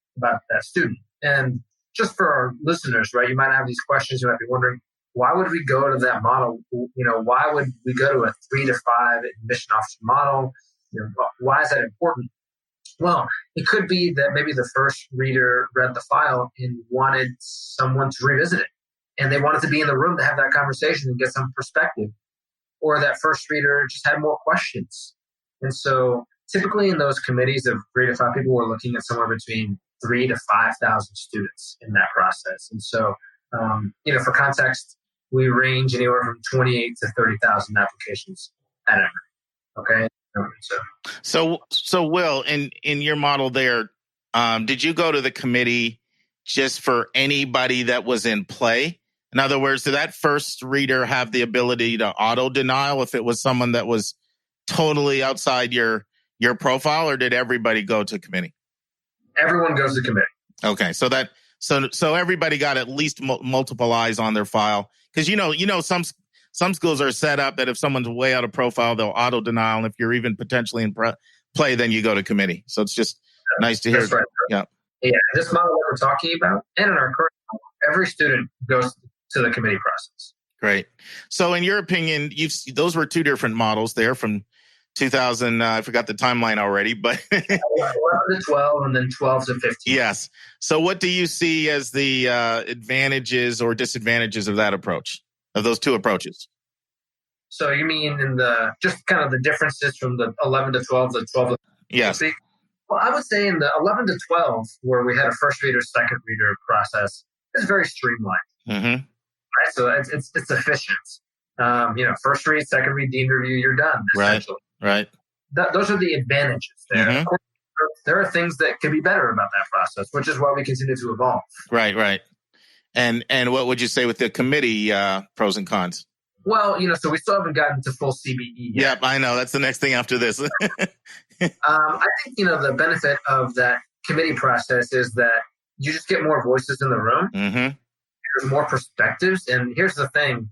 student. And just for our listeners, right, you might have these questions. You might be wondering, why would we go to that model? Why would we go to a 3 to 5 admission officer model? Why is that important? Well, it could be that maybe the first reader read the file and wanted someone to revisit it. And they wanted to be in the room to have that conversation and get some perspective. Or that first reader just had more questions. And so typically in those committees of 3 to 5 people, we're looking at somewhere between 3 to 5,000 students in that process. And so, for context, we range anywhere from 28 to 30,000 applications at Emory. Okay. So Will, in your model there, did you go to the committee just for anybody that was in play? In other words, did that first reader have the ability to auto denial if it was someone that was totally outside your profile, or did everybody go to committee? Everyone goes to committee. Okay, so everybody got at least multiple eyes on their file, because some schools are set up that if someone's way out of profile, they'll auto denial, and if you're even potentially in play, then you go to committee. So it's just nice to hear. That's right. Yeah. This model that we're talking about, and in our current model, every student goes to the committee process. Great. So in your opinion, those were 2 different models there from 2000. I forgot the timeline already, but 11 to 12 and then 12 to 15. Yes. So what do you see as the advantages or disadvantages of that approach, of those 2 approaches? So you mean in just kind of the differences from the 11 to 12 to 12 to 15? Yes. Well, I would say in the 11 to 12, where we had a first reader, second reader process, it's very streamlined. Right? So it's efficient. First read, second read, dean review, you're done, essentially. Right. Those are the advantages there. Of course, there are things that can be better about that process, which is why we continue to evolve. Right. And what would you say with the committee pros and cons? Well, so we still haven't gotten to full CBE yet. Yep, I know. That's the next thing after this. I think, the benefit of that committee process is that you just get more voices in the room. There's more perspectives. And here's the thing.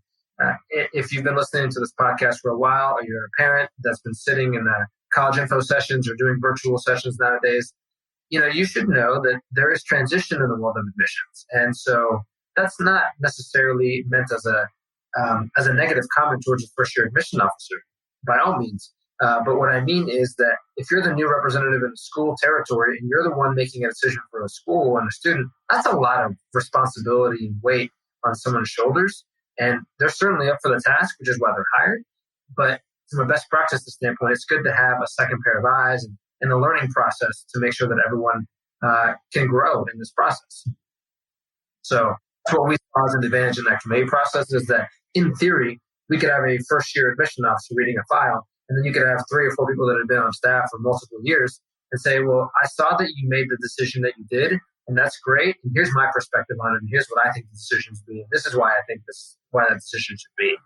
If you've been listening to this podcast for a while, or you're a parent that's been sitting in the college info sessions or doing virtual sessions nowadays, you should know that there is transition in the world of admissions. And so that's not necessarily meant as a negative comment towards a first-year admission officer. By all means, But what I mean is that if you're the new representative in the school territory and you're the one making a decision for a school and a student, that's a lot of responsibility and weight on someone's shoulders. And they're certainly up for the task, which is why they're hired. But from a best practices standpoint, it's good to have a second pair of eyes and a learning process to make sure that everyone can grow in this process. So that's what we saw as an advantage in that committee process is that, in theory, we could have a first-year admission officer reading a file, and then you could have 3 or 4 people that have been on staff for multiple years and say, well, I saw that you made the decision that you did, and that's great, and here's my perspective on it, and here's what I think the decision should be, and this is why I think why that decision should be.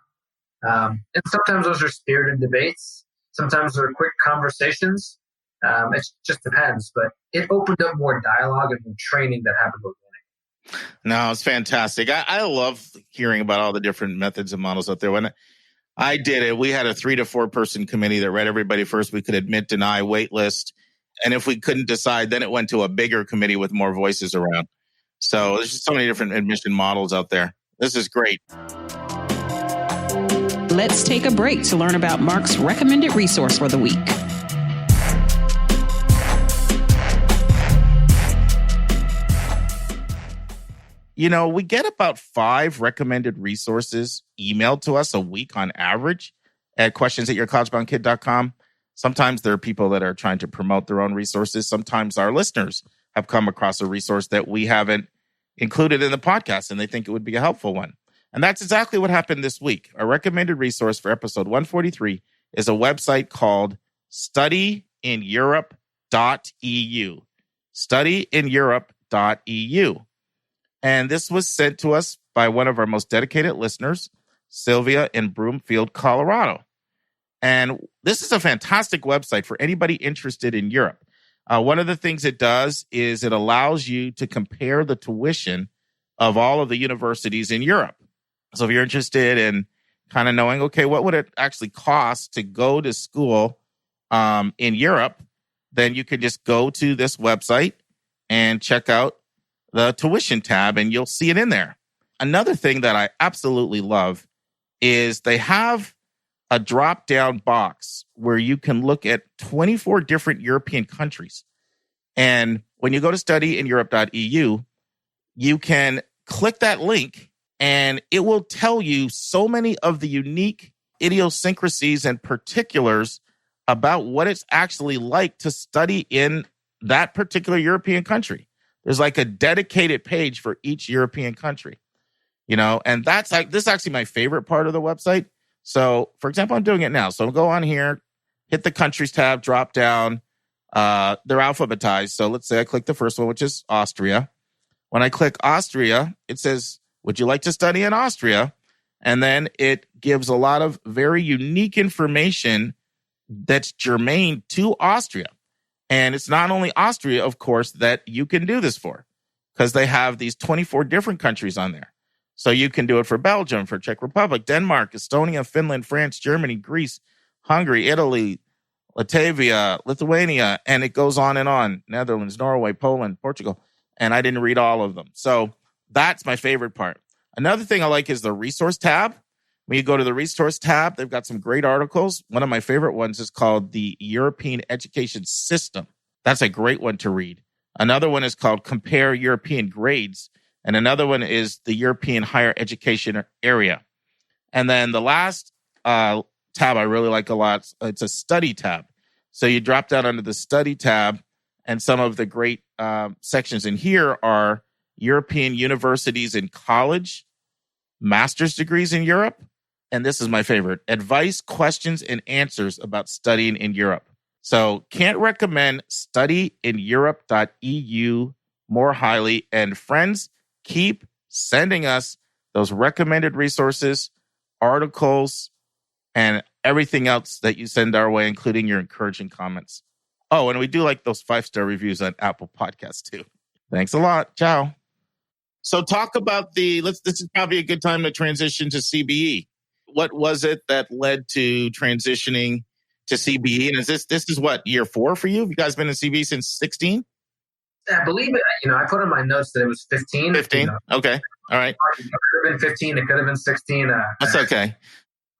And sometimes those are spirited debates. Sometimes they're quick conversations. It just depends, but it opened up more dialogue and more training that happened organically. No, it's fantastic. I love hearing about all the different methods and models out there. When I did it, we had a 3 to 4 person committee that read everybody first. We could admit, deny, wait list. And if we couldn't decide, then it went to a bigger committee with more voices around. So there's just so many different admission models out there. This is great. Let's take a break to learn about Mark's recommended resource for the week. You know, we get about 5 recommended resources emailed to us a week on average at questions@yourcollegeboundkid.com. Sometimes there are people that are trying to promote their own resources. Sometimes our listeners have come across a resource that we haven't included in the podcast and they think it would be a helpful one. And that's exactly what happened this week. Our recommended resource for episode 143 is a website called studyineurope.eu. Studyineurope.eu. And this was sent to us by one of our most dedicated listeners, Sylvia in Broomfield, Colorado. And this is a fantastic website for anybody interested in Europe. One of the things it does is it allows you to compare the tuition of all of the universities in Europe. So if you're interested in kind of knowing, okay, what would it actually cost to go to school in Europe, then you can just go to this website and check out the tuition tab, and you'll see it in there. Another thing that I absolutely love is they have a drop-down box where you can look at 24 different European countries. And when you go to studyineurope.eu, you can click that link, and it will tell you so many of the unique idiosyncrasies and particulars about what it's actually like to study in that particular European country. There's like a dedicated page for each European country, you know, and that's like, this is actually my favorite part of the website. So, for example, I'm doing it now. So I'll go on here, hit the countries tab, drop down. They're alphabetized. So let's say I click the first one, which is Austria. When I click Austria, it says, would you like to study in Austria? And then it gives a lot of very unique information that's germane to Austria. And it's not only Austria, of course, that you can do this for, because they have these 24 different countries on there. So you can do it for Belgium, for Czech Republic, Denmark, Estonia, Finland, France, Germany, Greece, Hungary, Italy, Latvia, Lithuania, and it goes on and on. Netherlands, Norway, Poland, Portugal. And I didn't read all of them. So that's my favorite part. Another thing I like is the resource tab. When you go to the resource tab, they've got some great articles. One of my favorite ones is called The European Education System. That's a great one to read. Another one is called Compare European Grades. And another one is the European Higher Education Area. And then the last tab I really like a lot, it's a study tab. So you drop down under the study tab, and some of the great sections in here are European universities and college, master's degrees in Europe. And this is my favorite, advice, questions, and answers about studying in Europe. So can't recommend studyineurope.eu more highly. And friends, keep sending us those recommended resources, articles, and everything else that you send our way, including your encouraging comments. Oh, and we do like those 5-star reviews on Apple Podcasts too. Thanks a lot. Ciao. So talk about this is probably a good time to transition to CBE. What was it that led to transitioning to CBE? And is this is what, year 4 for you? Have you guys been in CBE since 16? I believe it. I put in my notes that it was 15. 15? Okay. All right. It could have been 15. It could have been 16. That's okay.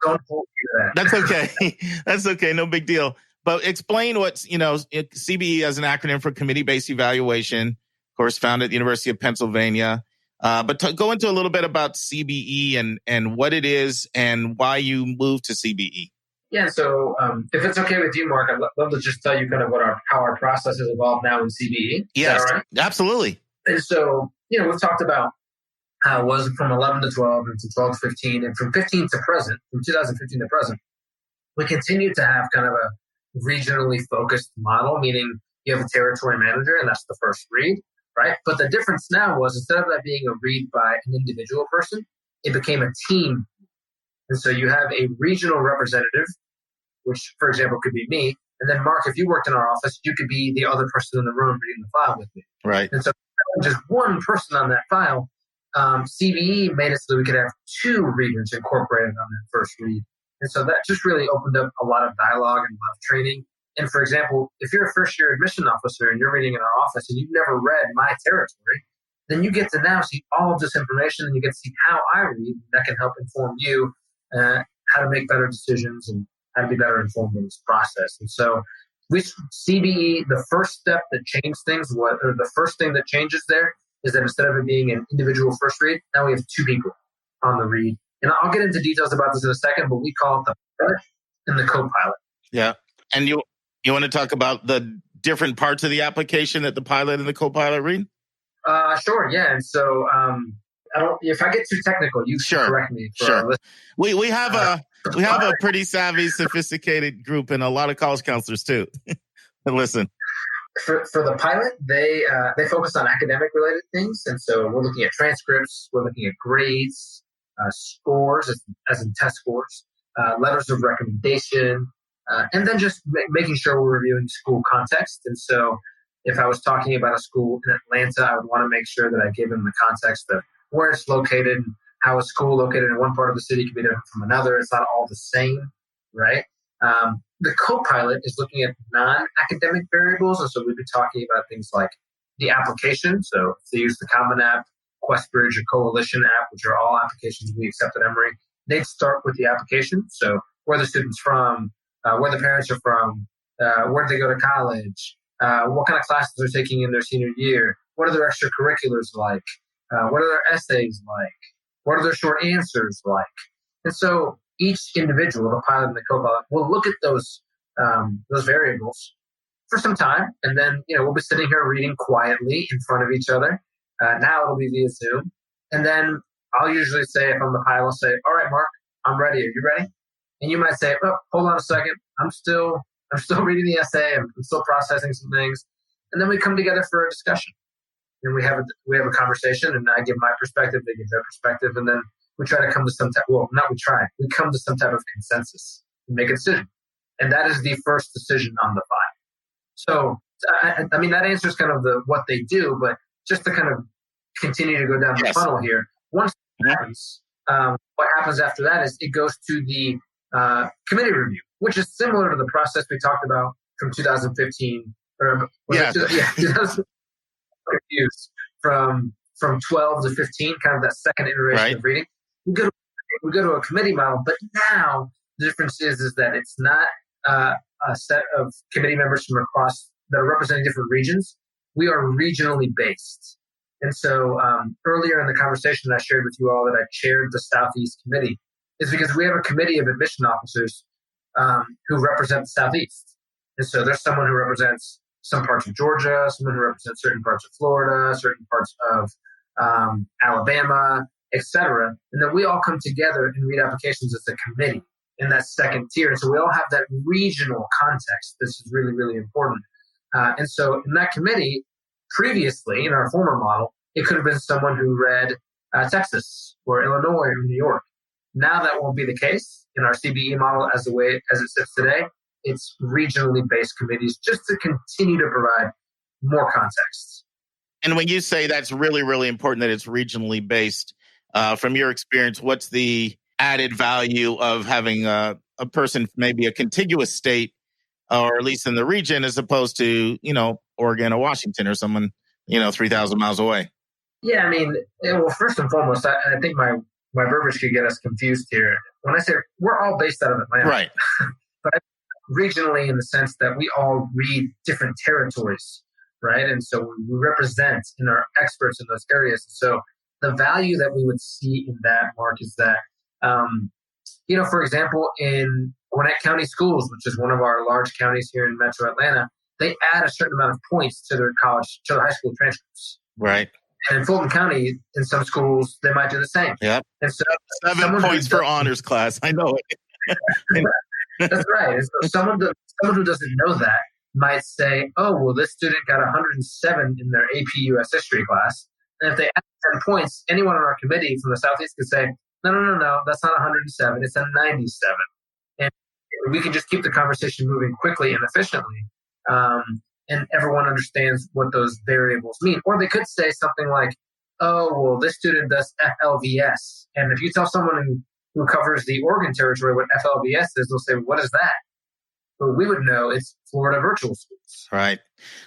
don't hold you to that. That's okay. That's okay. No big deal. But explain what's, CBE as an acronym for Committee-Based Evaluation, of course, founded at the University of Pennsylvania. But go into a little bit about CBE and what it is and why you moved to CBE. Yeah, so if it's okay with you, Mark, I'd love to just tell you kind of how our process has evolved now in CBE. Yes, all right? Absolutely. And so, we've talked about how it was from 11 to 12 and from 12 to 15 and from 15 to present, from 2015 to present. We continue to have kind of a regionally focused model, meaning you have a territory manager and that's the first read, right? But the difference now was instead of that being a read by an individual person, it became a team. And so you have a regional representative, which, for example, could be me. And then, Mark, if you worked in our office, you could be the other person in the room reading the file with me. Right. And so just one person on that file, CBE made it so that we could have two readers incorporated on that first read. And so that just really opened up a lot of dialogue and a lot of training. And for example, if you're a first-year admission officer and you're reading in our office and you've never read my territory, then you get to now see all of this information and you get to see how I read. That can help inform you how to make better decisions and how to be better informed in this process. And so CBE, the first step that changed things, the first thing that changes there is that instead of it being an individual first read, now we have two people on the read. And I'll get into details about this in a second, but we call it the pilot and the co-pilot. Yeah. And you want to talk about the different parts of the application that the pilot and the co-pilot read? Sure, yeah. And so if I get too technical, you can correct me. Sure. We have a pretty savvy, sophisticated group and a lot of college counselors too. But listen. For the pilot, they focus on academic related things. And so we're looking at transcripts, we're looking at grades, scores, as in test scores, letters of recommendation, and then just making sure we're reviewing school context. And so if I was talking about a school in Atlanta, I would want to make sure that I give them the context of where it's located and how a school located in one part of the city can be different from another. It's not all the same, right? The co-pilot is looking at non-academic variables. And so we'd be talking about things like the application. So if they use the Common App, QuestBridge, or Coalition app, which are all applications we accept at Emory, they'd start with the application. So where the student's from, where the parents are from, where do they go to college, what kind of classes they're taking in their senior year, what are their extracurriculars like, what are their essays like, what are their short answers like. And so each individual, the pilot and the co-pilot, will look at those variables for some time, and then we'll be sitting here reading quietly in front of each other. Now it'll be via Zoom, and then I'll usually say, if I'm the pilot, I'll say, "All right, Mark, I'm ready. Are you ready?" And you might say, "Oh, hold on a second. I'm still reading the essay. I'm still processing some things," and then we come together for a discussion, and we have a conversation, and I give my perspective, they give their perspective, and then we try to come to some type. Well, not we try. We come to some type of consensus and make a decision, and that is the first decision on the file. So, I mean, that answers kind of what they do, but just to kind of continue to go down the funnel here. Once that happens, what happens after that is it goes to the committee review, which is similar to the process we talked about from 2015. Confused from 12 to 15, kind of that second iteration of reading. We go to a committee model, but now the difference is that it's not a set of committee members from across that are representing different regions. We are regionally based. And so earlier in the conversation I shared with you all that I chaired the Southeast Committee is because we have a committee of admission officers who represent the Southeast. And so there's someone who represents some parts of Georgia, someone who represents certain parts of Florida, certain parts of Alabama, etc. And then we all come together and read applications as a committee in that second tier. And so we all have that regional context. This is really, really important. And so in that committee, previously in our former model, it could have been someone who read Texas or Illinois or New York. Now that won't be the case in our CBE model as it sits today. It's regionally based committees just to continue to provide more context. And when you say that's really, really important that it's regionally based, from your experience, what's the added value of having a person, maybe a contiguous state, or at least in the region, as opposed to, Oregon or Washington or someone, 3,000 miles away? Yeah, I mean, well, first and foremost, I think my my verbiage could get us confused here. When I say we're all based out of Atlanta, Right. but regionally in the sense that we all read different territories, right? And so we represent and are experts in those areas. So the value that we would see in that, Mark, is that, for example, in Gwinnett County Schools, which is one of our large counties here in Metro Atlanta, they add a certain amount of points to their high school transcripts. Right. And in Fulton County, in some schools, they might do the same. Yep. And so 7 points for honors class. I know it. That's right. And so someone who doesn't know that might say, oh, well, this student got 107 in their AP US history class. And if they add 10 points, anyone on our committee from the Southeast could say, no, that's not 107. It's a 97. And we can just keep the conversation moving quickly and efficiently. And everyone understands what those variables mean. Or they could say something like, oh, well, this student does FLVS. And if you tell someone who covers the Oregon territory what FLVS is, they'll say, what is that? But we would know it's Florida Virtual Schools. Right.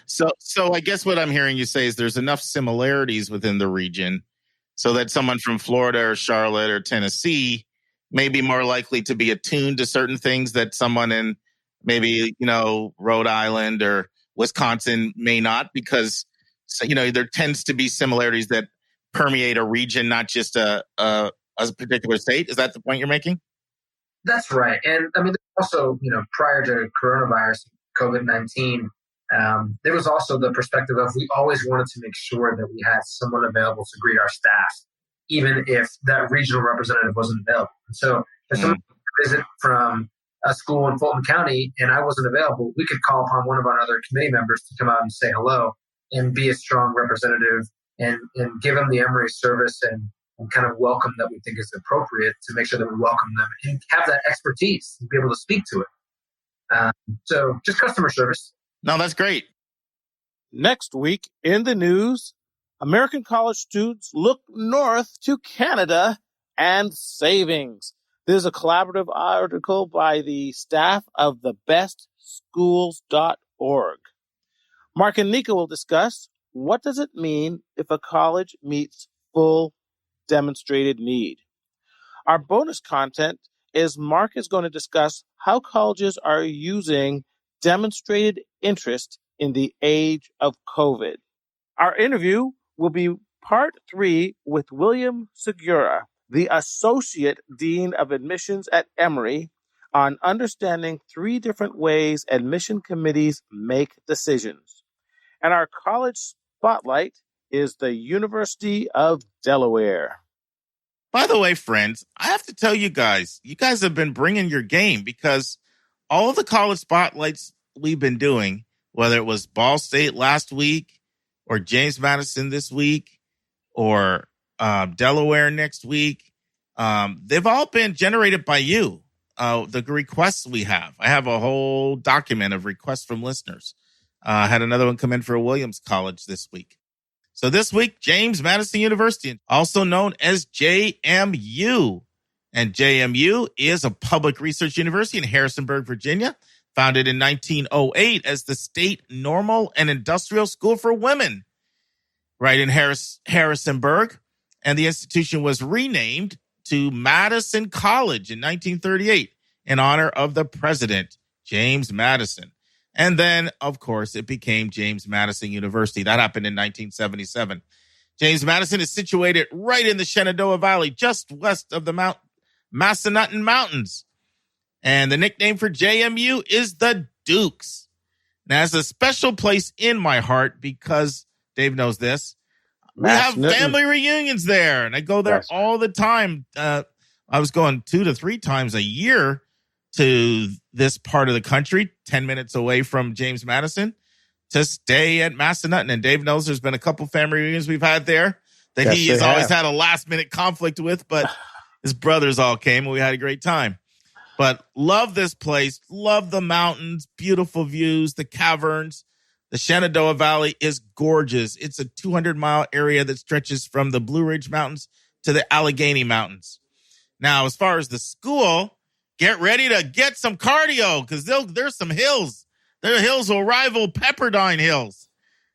So I guess what I'm hearing you say is there's enough similarities within the region so that someone from Florida or Charlotte or Tennessee may be more likely to be attuned to certain things that someone in maybe, Rhode Island or Wisconsin may not, because, there tends to be similarities that permeate a region, not just a particular state. Is that the point you're making? That's right. And I mean, also, prior to coronavirus, COVID-19, there was also the perspective of we always wanted to make sure that we had someone available to greet our staff, even if that regional representative wasn't available. And so if someone visit from a school in Fulton County and I wasn't available, we could call upon one of our other committee members to come out and say hello and be a strong representative and give them the Emory service and kind of welcome that we think is appropriate to make sure that we welcome them and have that expertise and be able to speak to it. So just customer service. No, that's great. Next week in the news, American college students look north to Canada and savings. There's a collaborative article by the staff of thebestschools.org. Mark and Anika will discuss what does it mean if a college meets full demonstrated need. Our bonus content is Mark is going to discuss how colleges are using demonstrated interest in the age of COVID. Our interview will be part 3 with William Segura, the Associate Dean of Admissions at Emory, on understanding 3 different ways admission committees make decisions. And our college spotlight is the University of Delaware. By the way, friends, I have to tell you guys have been bringing your game, because all of the college spotlights we've been doing, whether it was Ball State last week or James Madison this week or Delaware next week, they've all been generated by you. The requests we have. I have a whole document of requests from listeners. I had another one come in for Williams College this week. So this week, James Madison University, also known as JMU. And JMU is a public research university in Harrisonburg, Virginia, founded in 1908 as the State Normal and Industrial School for Women, right in Harrisonburg. And the institution was renamed to Madison College in 1938 in honor of the president, James Madison. And then, of course, it became James Madison University. That happened in 1977. James Madison is situated right in the Shenandoah Valley, just west of the Massanutten Mountains. And the nickname for JMU is the Dukes. Now, it's a special place in my heart because, Dave knows this, we have family reunions there, and I go there all the time. I was going 2 to 3 times a year to this part of the country, 10 minutes away from James Madison, to stay at Massanutten. And Dave knows there's been a couple family reunions we've had there that he has always had a last-minute conflict with, but his brothers all came, and we had a great time. But love this place, love the mountains, beautiful views, the caverns. The Shenandoah Valley is gorgeous. It's a 200-mile area that stretches from the Blue Ridge Mountains to the Allegheny Mountains. Now, as far as the school, get ready to get some cardio, because there's some hills. Their hills will rival Pepperdine Hills.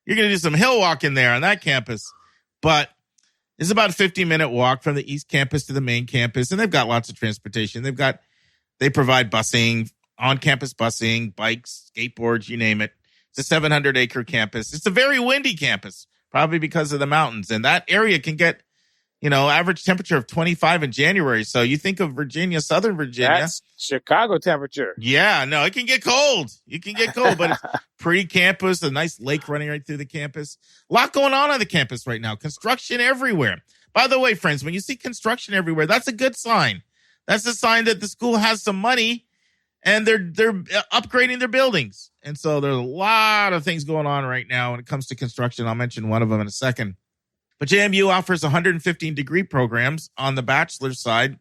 You're going to do some hill walking there on that campus. But It's about a 15-minute walk from the East Campus to the main campus, and they've got lots of transportation. They provide busing, on-campus busing, bikes, skateboards, you name it. It's a 700-acre campus. It's a very windy campus, probably because of the mountains. And that area can get, average temperature of 25 in January. So you think of Virginia, Southern Virginia. That's Chicago temperature. Yeah, no, it can get cold. It can get cold, but it's pretty campus, a nice lake running right through the campus. A lot going on the campus right now. Construction everywhere. By the way, friends, when you see construction everywhere, that's a good sign. That's a sign that the school has some money and they're upgrading their buildings. And so there's a lot of things going on right now when it comes to construction. I'll mention one of them in a second. But JMU offers 115 degree programs on the bachelor's side,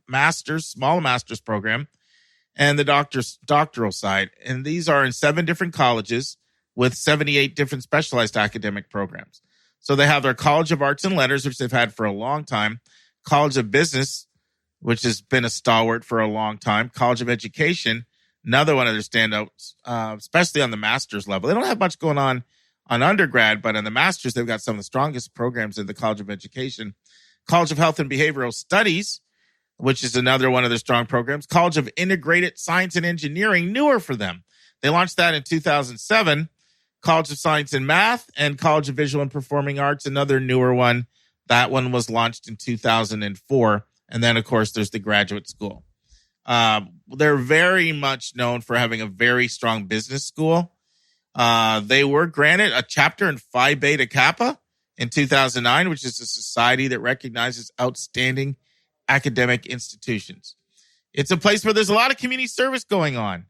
small master's program, and the doctoral side. And these are in 7 different colleges with 78 different specialized academic programs. So they have their College of Arts and Letters, which they've had for a long time, College of Business, which has been a stalwart for a long time, College of Education, another one of their standouts, especially on the master's level. They don't have much going on undergrad, but in the master's, they've got some of the strongest programs in the College of Education. College of Health and Behavioral Studies, which is another one of their strong programs. College of Integrated Science and Engineering, newer for them. They launched that in 2007. College of Science and Math and College of Visual and Performing Arts, another newer one. That one was launched in 2004. And then, of course, there's the graduate school. They're very much known for having a very strong business school. They were granted a chapter in Phi Beta Kappa in 2009, which is a society that recognizes outstanding academic institutions. It's a place where there's a lot of community service going on.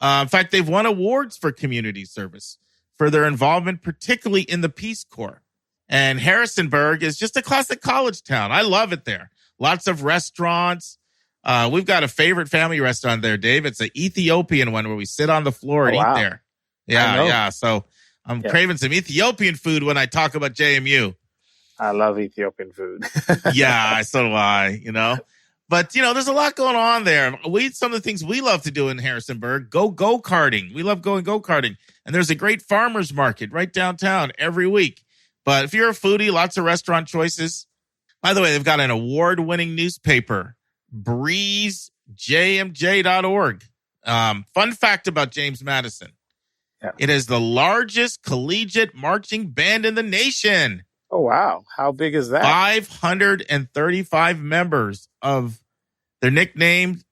In fact, they've won awards for community service for their involvement, particularly in the Peace Corps. And Harrisonburg is just a classic college town. I love it there. Lots of restaurants. We've got a favorite family restaurant there, Dave. It's an Ethiopian one where we sit on the floor and eat there. Yeah. So I'm craving some Ethiopian food when I talk about JMU. I love Ethiopian food. Yeah, so do I, But, there's a lot going on there. Some of the things we love to do in Harrisonburg, go-karting. We love going go-karting. And there's a great farmer's market right downtown every week. But if you're a foodie, lots of restaurant choices. By the way, they've got an award-winning newspaper, breezejmj.org. Fun fact about James Madison. Yeah. It is the largest collegiate marching band in the nation. Oh, wow. How big is that? 535 members they're nicknamed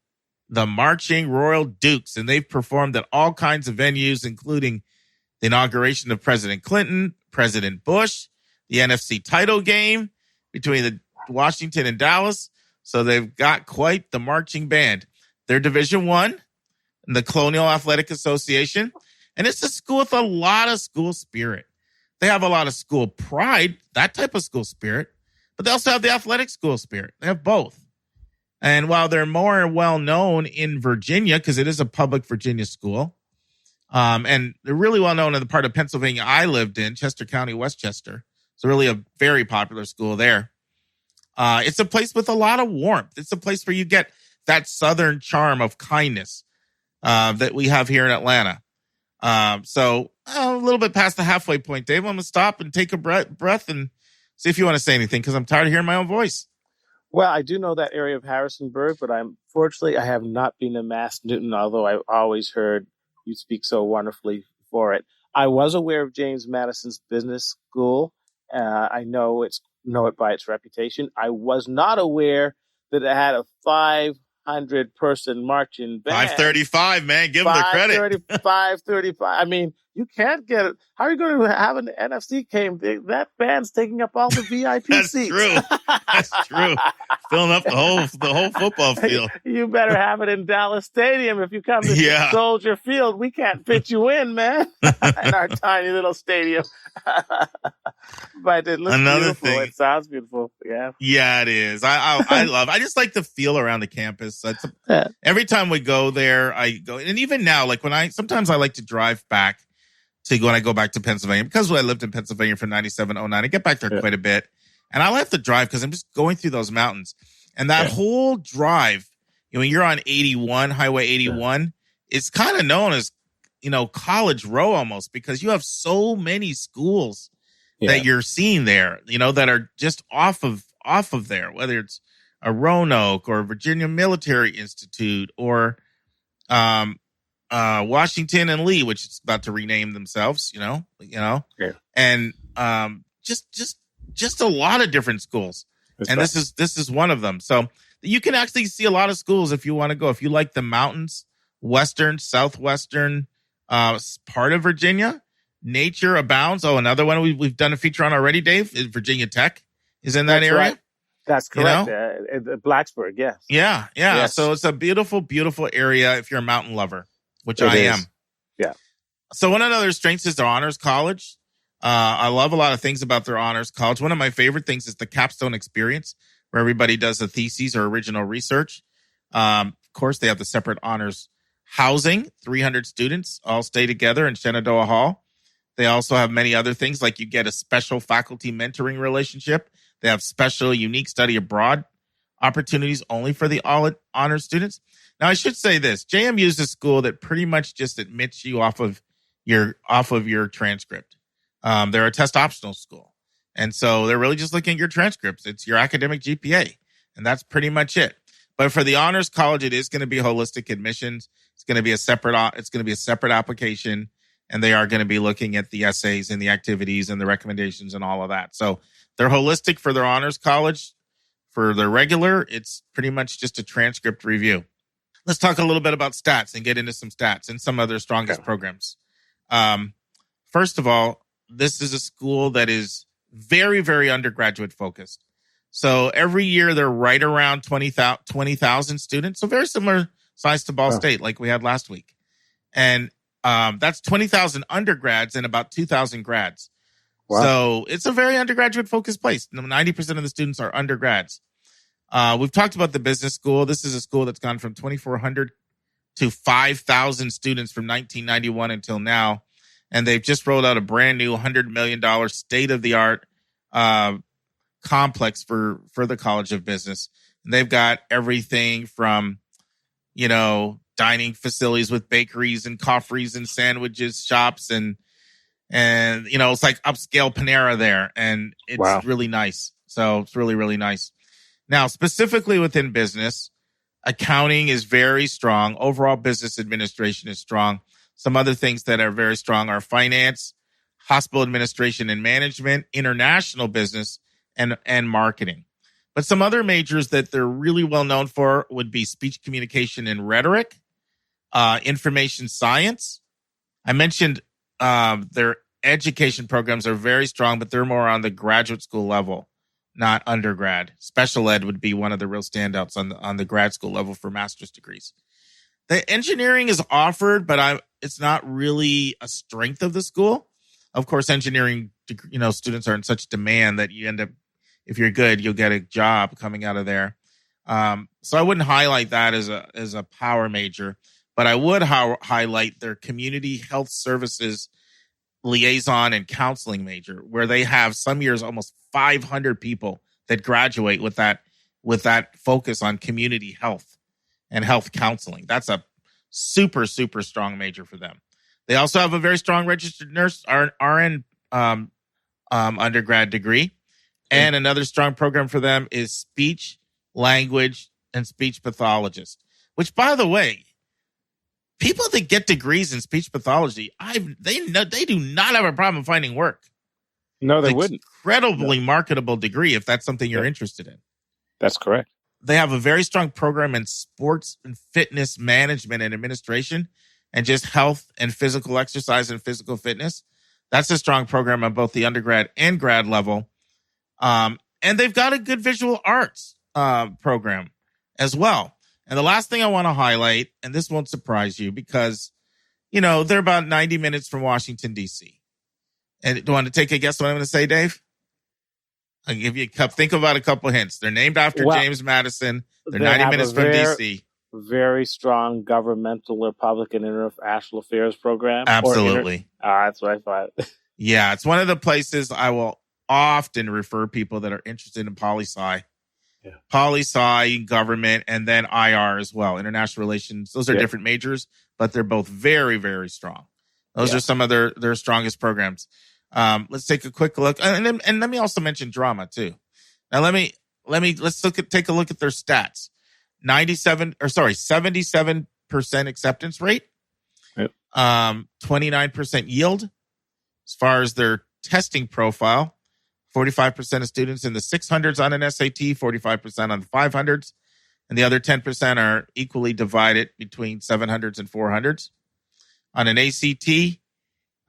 the Marching Royal Dukes, and they've performed at all kinds of venues, including the inauguration of President Clinton, President Bush, the NFC title game between the Washington and Dallas. So they've got quite the marching band. They're Division I in the Colonial Athletic Association, and it's a school with a lot of school spirit. They have a lot of school pride, that type of school spirit, but they also have the athletic school spirit. They have both. And while they're more well-known in Virginia, because it is a public Virginia school, and they're really well-known in the part of Pennsylvania I lived in, Chester County, Westchester. It's really a very popular school there. It's a place with a lot of warmth. It's a place where you get that Southern charm of kindness that we have here in Atlanta. So a little bit past the halfway point, Dave. I'm going to stop and take a breath and see if you want to say anything, because I'm tired of hearing my own voice. Well, I do know that area of Harrisonburg, but unfortunately I have not been to Mass Newton, although I've always heard you speak so wonderfully for it. I was aware of James Madison's business school. I know it by its reputation. I was not aware that it had a 500-person marching band. 535, man. Give them the credit. 535. I mean, you can't get it. How are you going to have an NFC game? That band's taking up all the VIP That's seats. True. That's true. Filling up the whole football field. You better have it in Dallas Stadium. If you come to Soldier Field, we can't fit you in, man. In our tiny little stadium. But it looks beautiful. Thing. It sounds beautiful. Yeah. Yeah, it is. I just like the feel around the campus. Every time we go there, I go, and even now, like sometimes I like to drive back when I go back to Pennsylvania, because I lived in Pennsylvania from 97-09, I get back there quite a bit. And I like to drive because I'm just going through those mountains. And that whole drive, when you're on 81, Highway 81, it's kind of known as, College Row almost, because you have so many schools that you're seeing there, that are just off of off of there, whether it's a Roanoke or Virginia Military Institute or Washington and Lee, which is about to rename themselves, yeah. And just a lot of different schools. That's and right. This is one of them. So you can actually see a lot of schools if you want to go. If you like the mountains, western, southwestern part of Virginia, nature abounds. Oh, another one we've done a feature on already, Dave, is Virginia Tech is in that area. Right. That's correct. Blacksburg, yes. Yeah. Yes. So it's a beautiful, beautiful area if you're a mountain lover, which I am. Yeah. So one of the other strengths is their honors college. I love a lot of things about their honors college. One of my favorite things is the capstone experience, where everybody does a thesis or original research. Of course, they have the separate honors housing. 300 students all stay together in Shenandoah Hall. They also have many other things, like you get a special faculty mentoring relationship. They have special, unique study abroad opportunities only for the all honors students. Now, I should say this: JMU is a school that pretty much just admits you off of your transcript. They're a test optional school. And so they're really just looking at your transcripts. It's your academic GPA. And that's pretty much it. But for the honors college, it is going to be holistic admissions. It's going to be a separate application. And they are going to be looking at the essays and the activities and the recommendations and all of that. So they're holistic for their honors college. For their regular, it's pretty much just a transcript review. Let's talk a little bit about stats and get into some stats and some other strongest programs. First of all, this is a school that is very, very undergraduate focused. So every year they're right around 20,000 students. So very similar size to Ball State like we had last week. And that's 20,000 undergrads and about 2,000 grads. Wow. So it's a very undergraduate focused place. 90% of the students are undergrads. We've talked about the business school. This is a school that's gone from 2,400 to 5,000 students from 1991 until now. And they've just rolled out a brand new $100 million state-of-the-art complex for the College of Business. And they've got everything from, dining facilities with bakeries and coffees and sandwiches, shops, and it's like upscale Panera there. And it's really nice. So it's really, really nice. Now, specifically within business, accounting is very strong. Overall business administration is strong. Some other things that are very strong are finance, hospital administration and management, international business, and marketing. But some other majors that they're really well known for would be speech communication and rhetoric, information science. I mentioned their education programs are very strong, but they're more on the graduate school level, not undergrad. Special ed would be one of the real standouts on the grad school level for master's degrees. The engineering is offered, but it's not really a strength of the school. Of course, engineering, students are in such demand that you end up, if you're good, you'll get a job coming out of there. So I wouldn't highlight that as a power major, but I would highlight their community health services liaison and counseling major, where they have some years almost 500 people that graduate with that focus on community health and health counseling. That's a super, super strong major for them. They also have a very strong registered nurse RN undergrad degree. And another strong program for them is speech, language, and speech pathologist, which, by the way, people that get degrees in speech pathology, they do not have a problem finding work. No, they wouldn't. Incredibly marketable degree if that's something you're interested in. That's correct. They have a very strong program in sports and fitness management and administration, and just health and physical exercise and physical fitness. That's a strong program on both the undergrad and grad level. And they've got a good visual arts program as well. And the last thing I want to highlight, and this won't surprise you because, they're about 90 minutes from Washington, D.C. And do you want to take a guess what I'm going to say, Dave? I'll give you think about a couple hints. They're named after James Madison. They're 90 minutes from D.C. Very strong governmental Republican international affairs program. Absolutely. That's what I thought. Yeah, it's one of the places I will often refer people that are interested in poli-sci. Yeah. Poli-sci, government, and then IR as well, international relations. Those are different majors, but they're both very, very strong. Those are some of their strongest programs. Let's take a quick look. And let me also mention drama too. Now, let me take a look at their stats. 77% acceptance rate. Yep. 29% yield. As far as their testing profile, 45% of students in the 600s on an SAT, 45% on the 500s, and the other 10% are equally divided between 700s and 400s. On an ACT,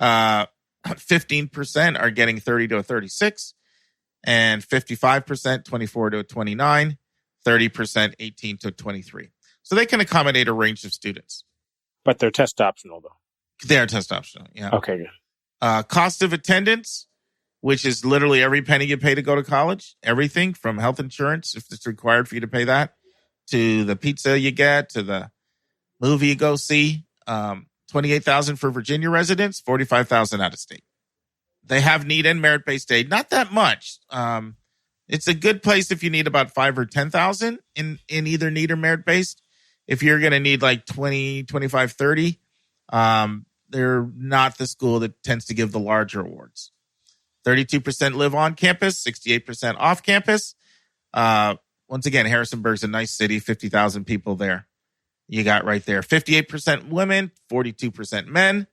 15% are getting 30 to a 36, and 55%, 24 to a 29, 30%, 18 to 23. So they can accommodate a range of students. But they're test optional, though. They are test optional, yeah. Okay, good. Cost of attendance, which is literally every penny you pay to go to college, everything from health insurance, if it's required for you to pay that, to the pizza you get, to the movie you go see. $28,000 for Virginia residents, $45,000 out of state. They have need and merit-based aid, not that much. It's a good place if you need about $5,000 or $10,000 in either need or merit-based. If you're going to need like 20, 25, 30, they're not the school that tends to give the larger awards. 32% live on campus, 68% off campus. Once again, Harrisonburg's a nice city, 50,000 people there. You got right there. 58% women, 42% men.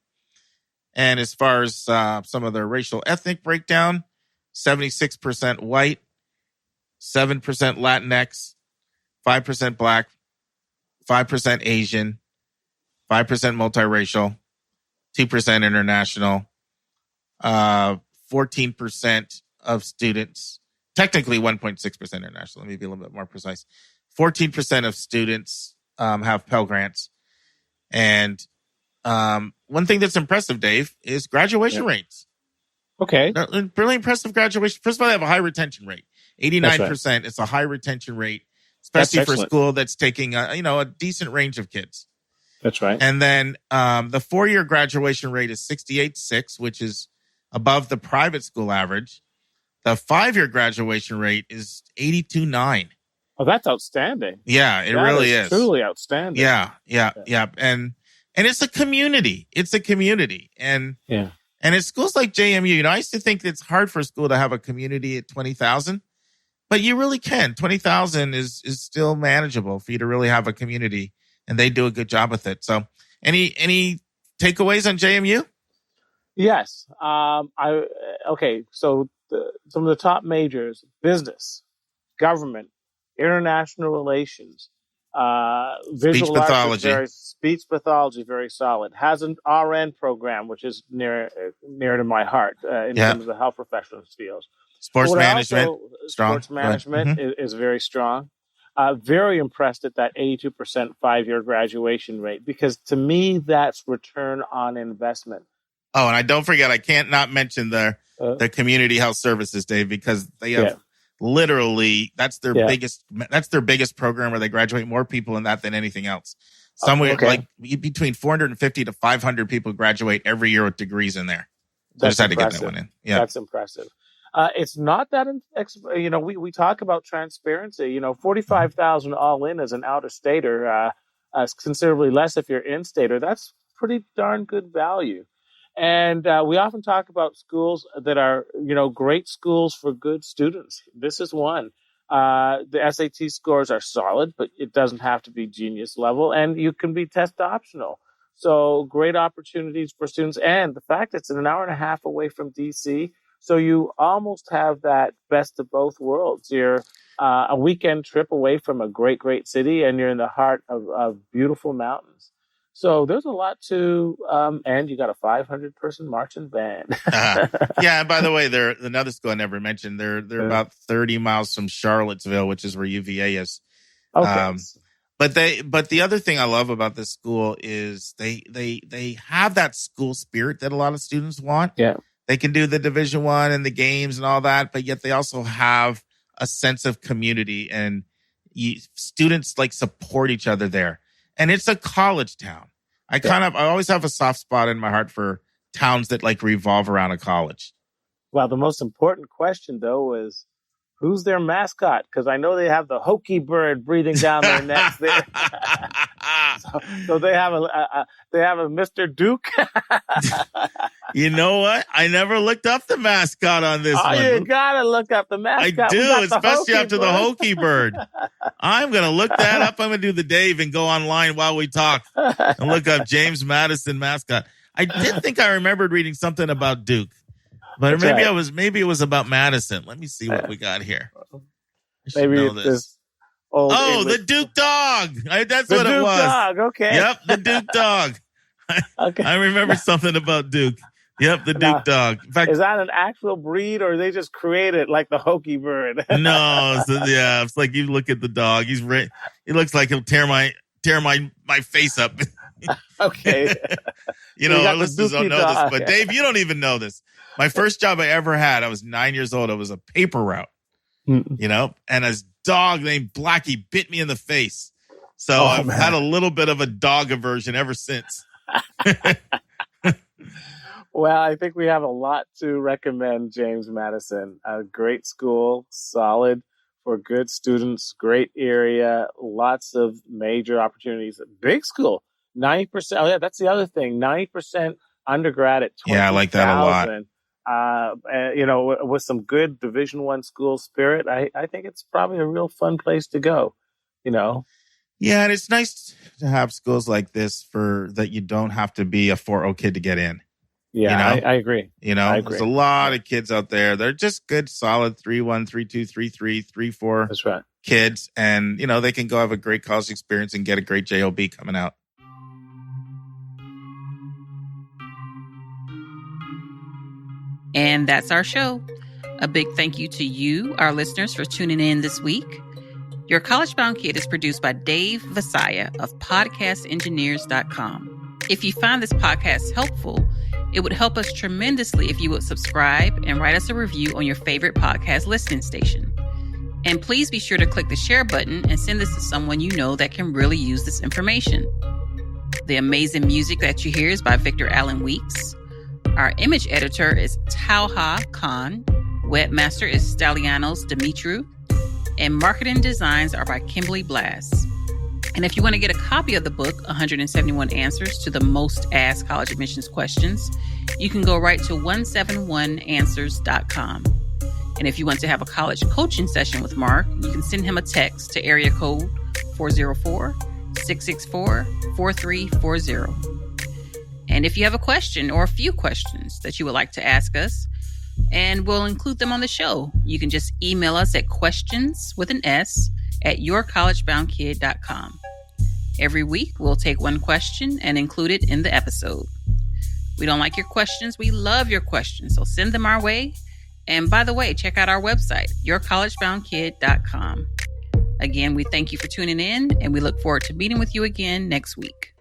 And as far as some of their racial ethnic breakdown, 76% white, 7% Latinx, 5% black, 5% Asian, 5% multiracial, 2% international, 14% of students, technically 1.6% international. Let me be a little bit more precise. 14% of students have Pell Grants. And one thing that's impressive, Dave, is graduation rates. Okay. Really impressive graduation. First of all, they have a high retention rate. 89%. Right. It's a high retention rate, especially for a school that's taking a decent range of kids. That's right. And then the 4-year graduation rate is 68.6, which is above the private school average. The 5-year graduation rate is 82.9. Oh, that's outstanding. Yeah, it really is. Truly outstanding. Yeah. And it's a community. And at schools like JMU, I used to think it's hard for a school to have a community at 20,000, but you really can. 20,000 is still manageable for you to really have a community, and they do a good job with it. So any takeaways on JMU? Yes. So some of the top majors: business, government, international relations, visual arts, speech pathology, very solid. Has an RN program, which is near to my heart in terms of the health professionals fields. Sports management, strong. Sports management is very strong. Very impressed at that 82% 5-year graduation rate, because to me, that's return on investment. Oh, and I don't forget, I can't not mention the community health services, Dave, because they have literally, that's their biggest program where they graduate more people in that than anything else. Somewhere like between 450 to 500 people graduate every year with degrees in there. So I just had to get that one in. Yeah. That's impressive. It's not that, we talk about transparency, 45,000 all in as an out-of-stater, considerably less if you're in-stater. That's pretty darn good value. And we often talk about schools that are, great schools for good students. This is one. The SAT scores are solid, but it doesn't have to be genius level, and you can be test optional. So great opportunities for students. And the fact it's an hour and a half away from DC, so you almost have that best of both worlds. You're a weekend trip away from a great, great city, and you're in the heart of beautiful mountains. So there's a lot to, and you got a 500-person marching band. Yeah, and by the way, they're another school I never mentioned. They're about 30 miles from Charlottesville, which is where UVA is. Okay. But the other thing I love about this school is they have that school spirit that a lot of students want. Yeah. They can do the Division I and the games and all that, but yet they also have a sense of community, and students support each other there. And it's a college town. I always have a soft spot in my heart for towns that revolve around a college. Well, the most important question though is, who's their mascot? Because I know they have the hokey bird breathing down their necks there. So they have a Mr. Duke. You know what? I never looked up the mascot on this one. You gotta look up the mascot. I do, especially after the Hokie bird. I'm going to look that up. I'm going to do the Dave and go online while we talk and look up James Madison mascot. I did think I remembered reading something about Duke, but maybe it was about Madison. Let me see what we got here. Maybe this. The Duke dog. That's what it was. Dog. Okay. Yep, the Duke dog. Okay. I remember something about Duke. Yep, the Duke dog. In fact, is that an actual breed, or they just created like the Hokie bird? No, it's like you look at the dog. He looks like he'll tear my face up. Okay. Listeners don't know this, but Dave, you don't even know this. My first job I ever had, I was 9 years old. I was a paper route, and a dog named Blackie bit me in the face. So I've had a little bit of a dog aversion ever since. Well, I think we have a lot to recommend James Madison. A great school, solid for good students, great area, lots of major opportunities. Big school, 90%. Oh, yeah, that's the other thing. 90% undergrad at 20,000. Yeah, I like that a lot. With some good Division I school spirit, I think it's probably a real fun place to go, Yeah, and it's nice to have schools like this that you don't have to be a 4.0 kid to get in. Yeah, I agree. There's a lot of kids out there. They're just good, solid 3-1, 3-2, 3-3, 3-4 That's right. kids. And, they can go have a great college experience and get a great JOB coming out. And that's our show. A big thank you to you, our listeners, for tuning in this week. Your College Bound Kid is produced by Dave Visaya of podcastengineers.com. If you find this podcast helpful, it would help us tremendously if you would subscribe and write us a review on your favorite podcast listening station. And please be sure to click the share button and send this to someone you know that can really use this information. The amazing music that you hear is by Victor Allen Weeks. Our image editor is Tauha Khan. Webmaster is Stalianos Dimitru. And marketing designs are by Kimberly Blass. And if you want to get a copy of the book, 171 Answers to the Most Asked College Admissions Questions, you can go right to 171answers.com. And if you want to have a college coaching session with Mark, you can send him a text to area code 404-664-4340. And if you have a question or a few questions that you would like to ask us, and we'll include them on the show, you can just email us at questions@yourcollegeboundkid.com. Every week, we'll take one question and include it in the episode. We don't like your questions. We love your questions. So send them our way. And by the way, check out our website, yourcollegeboundkid.com. Again, we thank you for tuning in, and we look forward to meeting with you again next week.